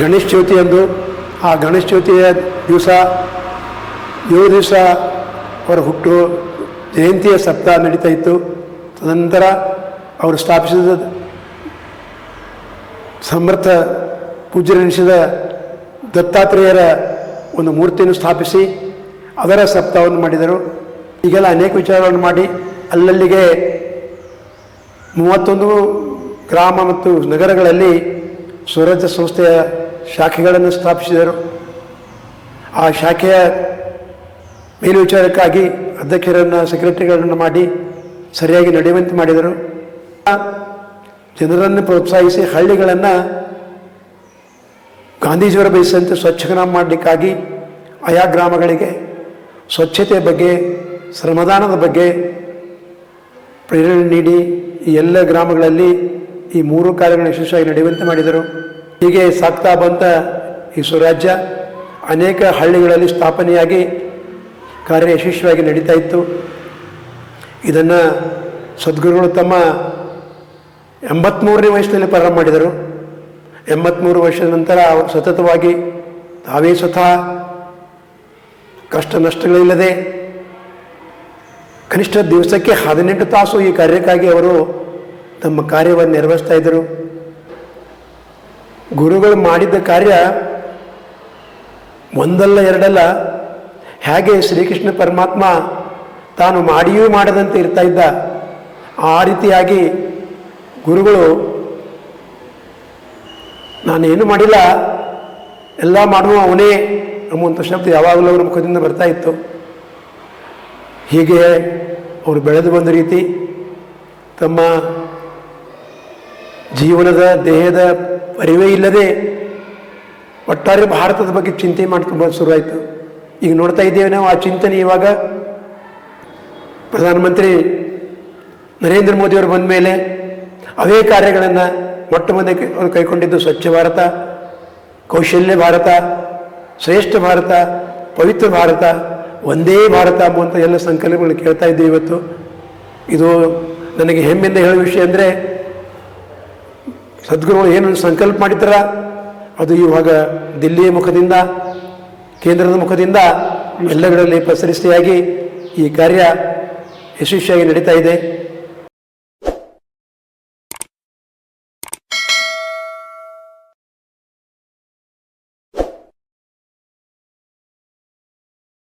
ಗಣೇಶ ಚೌತಿ ಅಂದು, ಆ ಗಣೇಶ ಚೌತಿಯ ದಿವಸ 7 ದಿವಸ ಅವರ ಜಯಂತಿಯ ಸಪ್ತಾಹ ನಡೀತಾ ಇತ್ತು. ತದನಂತರ ಅವರು ಸ್ಥಾಪಿಸಿದ ಸಮರ್ಥ ಪೂಜ್ಯರೆನಿಸಿದ ದತ್ತಾತ್ರೇಯರ ಒಂದು ಮೂರ್ತಿಯನ್ನು ಸ್ಥಾಪಿಸಿ ಅದರ ಸಪ್ತಾಹವನ್ನು ಮಾಡಿದರು. ಈಗೆಲ್ಲ ಅನೇಕ ವಿಚಾರಗಳನ್ನು ಮಾಡಿ ಅಲ್ಲಲ್ಲಿಗೆ 31 ಗ್ರಾಮ ಮತ್ತು ನಗರಗಳಲ್ಲಿ ಸ್ವರಾಜ್ಯ ಸಂಸ್ಥೆಯ ಶಾಖೆಗಳನ್ನು ಸ್ಥಾಪಿಸಿದರು. ಆ ಶಾಖೆಯ ಮೇಲ್ವಿಚಾರಕ್ಕಾಗಿ ಅಧ್ಯಕ್ಷರನ್ನು, ಸೆಕ್ರೆಟರಿಗಳನ್ನು ಮಾಡಿ ಸರಿಯಾಗಿ ನಡೆಯುವಂತೆ ಮಾಡಿದರು. ಜನರನ್ನು ಪ್ರೋತ್ಸಾಹಿಸಿ ಹಳ್ಳಿಗಳನ್ನು ಗಾಂಧೀಜಿಯವರ ಬಯಸಿದಂತೆ ಸ್ವಚ್ಛಗ್ರಾಮ ಮಾಡಲಿಕ್ಕಾಗಿ ಆಯಾ ಗ್ರಾಮಗಳಿಗೆ ಸ್ವಚ್ಛತೆಯ ಬಗ್ಗೆ, ಶ್ರಮದಾನದ ಬಗ್ಗೆ ಪ್ರೇರಣೆ ನೀಡಿ ಈ ಎಲ್ಲ ಗ್ರಾಮಗಳಲ್ಲಿ ಈ 3 ಕಾರ್ಯಗಳನ್ನು ಯಶಸ್ವಿಯಾಗಿ ನಡೆಯುವಂತೆ ಮಾಡಿದರು. ಹೀಗೆ ಸಾಗ್ತಾ ಬಂತ ಈ ಸ್ವರಾಜ್ಯ ಅನೇಕ ಹಳ್ಳಿಗಳಲ್ಲಿ ಸ್ಥಾಪನೆಯಾಗಿ ಕಾರ್ಯ ಯಶಸ್ವಿಯಾಗಿ ನಡೀತಾ ಇತ್ತು. ಇದನ್ನು ಸದ್ಗುರುಗಳು ತಮ್ಮ 83ನೇ ವಯಸ್ಸಿನಲ್ಲಿ ಪ್ರಾರಂಭ ಮಾಡಿದರು. 83 ವರ್ಷದ ನಂತರ ಅವರು ಸತತವಾಗಿ ತಾವೇ ಸ್ವತಃ ಕಷ್ಟ ನಷ್ಟಗಳಿಲ್ಲದೆ ಕನಿಷ್ಠ ದಿವಸಕ್ಕೆ 18 ತಾಸು ಈ ಕಾರ್ಯಕ್ಕಾಗಿ ಅವರು ತಮ್ಮ ಕಾರ್ಯವನ್ನು ನಿರ್ವಹಿಸ್ತಾ ಇದ್ದರು. ಗುರುಗಳು ಮಾಡಿದ್ದ ಕಾರ್ಯ ಒಂದಲ್ಲ ಎರಡಲ್ಲ, ಹೇಗೆ ಶ್ರೀಕೃಷ್ಣ ಪರಮಾತ್ಮ ತಾನು ಮಾಡಿಯೂ ಮಾಡದಂತೆ ಇರ್ತಾ ಇದ್ದ, ಆ ರೀತಿಯಾಗಿ ಗುರುಗಳು ನಾನೇನು ಮಾಡಿಲ್ಲ, ಎಲ್ಲ ಮಾಡುವ ಅವನೇ ಎಂಬುವಂಥ ಶಬ್ದ ಯಾವಾಗಲೂ ಅವರ ಮುಖದಿಂದ ಬರ್ತಾ ಇತ್ತು. ಹೀಗೆ ಅವರು ಬೆಳೆದು ಬಂದ ರೀತಿ ತಮ್ಮ ಜೀವನದ ದೇಹದ ಪರಿವೇ ಇಲ್ಲದೆ ಒಟ್ಟಾರೆ ಭಾರತದ ಬಗ್ಗೆ ಚಿಂತೆ ಮಾಡ್ಕೊಂಡು ಶುರುವಾಯಿತು. ಈಗ ನೋಡ್ತಾ ಇದ್ದೇವೆ ನಾವು ಆ ಚಿಂತನೆ. ಇವಾಗ ಪ್ರಧಾನಮಂತ್ರಿ ನರೇಂದ್ರ ಮೋದಿಯವರು ಬಂದ ಮೇಲೆ ಅವೇ ಕಾರ್ಯಗಳನ್ನು ಮೊಟ್ಟ ಮೊದಲು ಅವರು ಕೈಗೊಂಡಿದ್ದು ಸ್ವಚ್ಛ ಭಾರತ, ಕೌಶಲ್ಯ ಭಾರತ, ಶ್ರೇಷ್ಠ ಭಾರತ, ಪವಿತ್ರ ಭಾರತ, ಒಂದೇ ಭಾರತ ಎಂಬುವಂಥ ಎಲ್ಲ ಸಂಕಲ್ಪಗಳನ್ನು ಕೇಳ್ತಾ ಇದ್ದೀವಿ ಇವತ್ತು. ಇದು ನನಗೆ ಹೆಮ್ಮೆಯಿಂದ ಹೇಳುವ ವಿಷಯ ಅಂದರೆ, ಸದ್ಗುರುಗಳು ಏನು ಸಂಕಲ್ಪ ಮಾಡಿದ್ದಾರ ಅದು ಇವಾಗ ದಿಲ್ಲಿಯ ಮುಖದಿಂದ, ಕೇಂದ್ರದ ಮುಖದಿಂದ ಎಲ್ಲಗಳಲ್ಲಿ ಪಸರಿಸಿಯಾಗಿ ಈ ಕಾರ್ಯ ಯಶಸ್ವಿಯಾಗಿ ನಡೀತಾ ಇದೆ.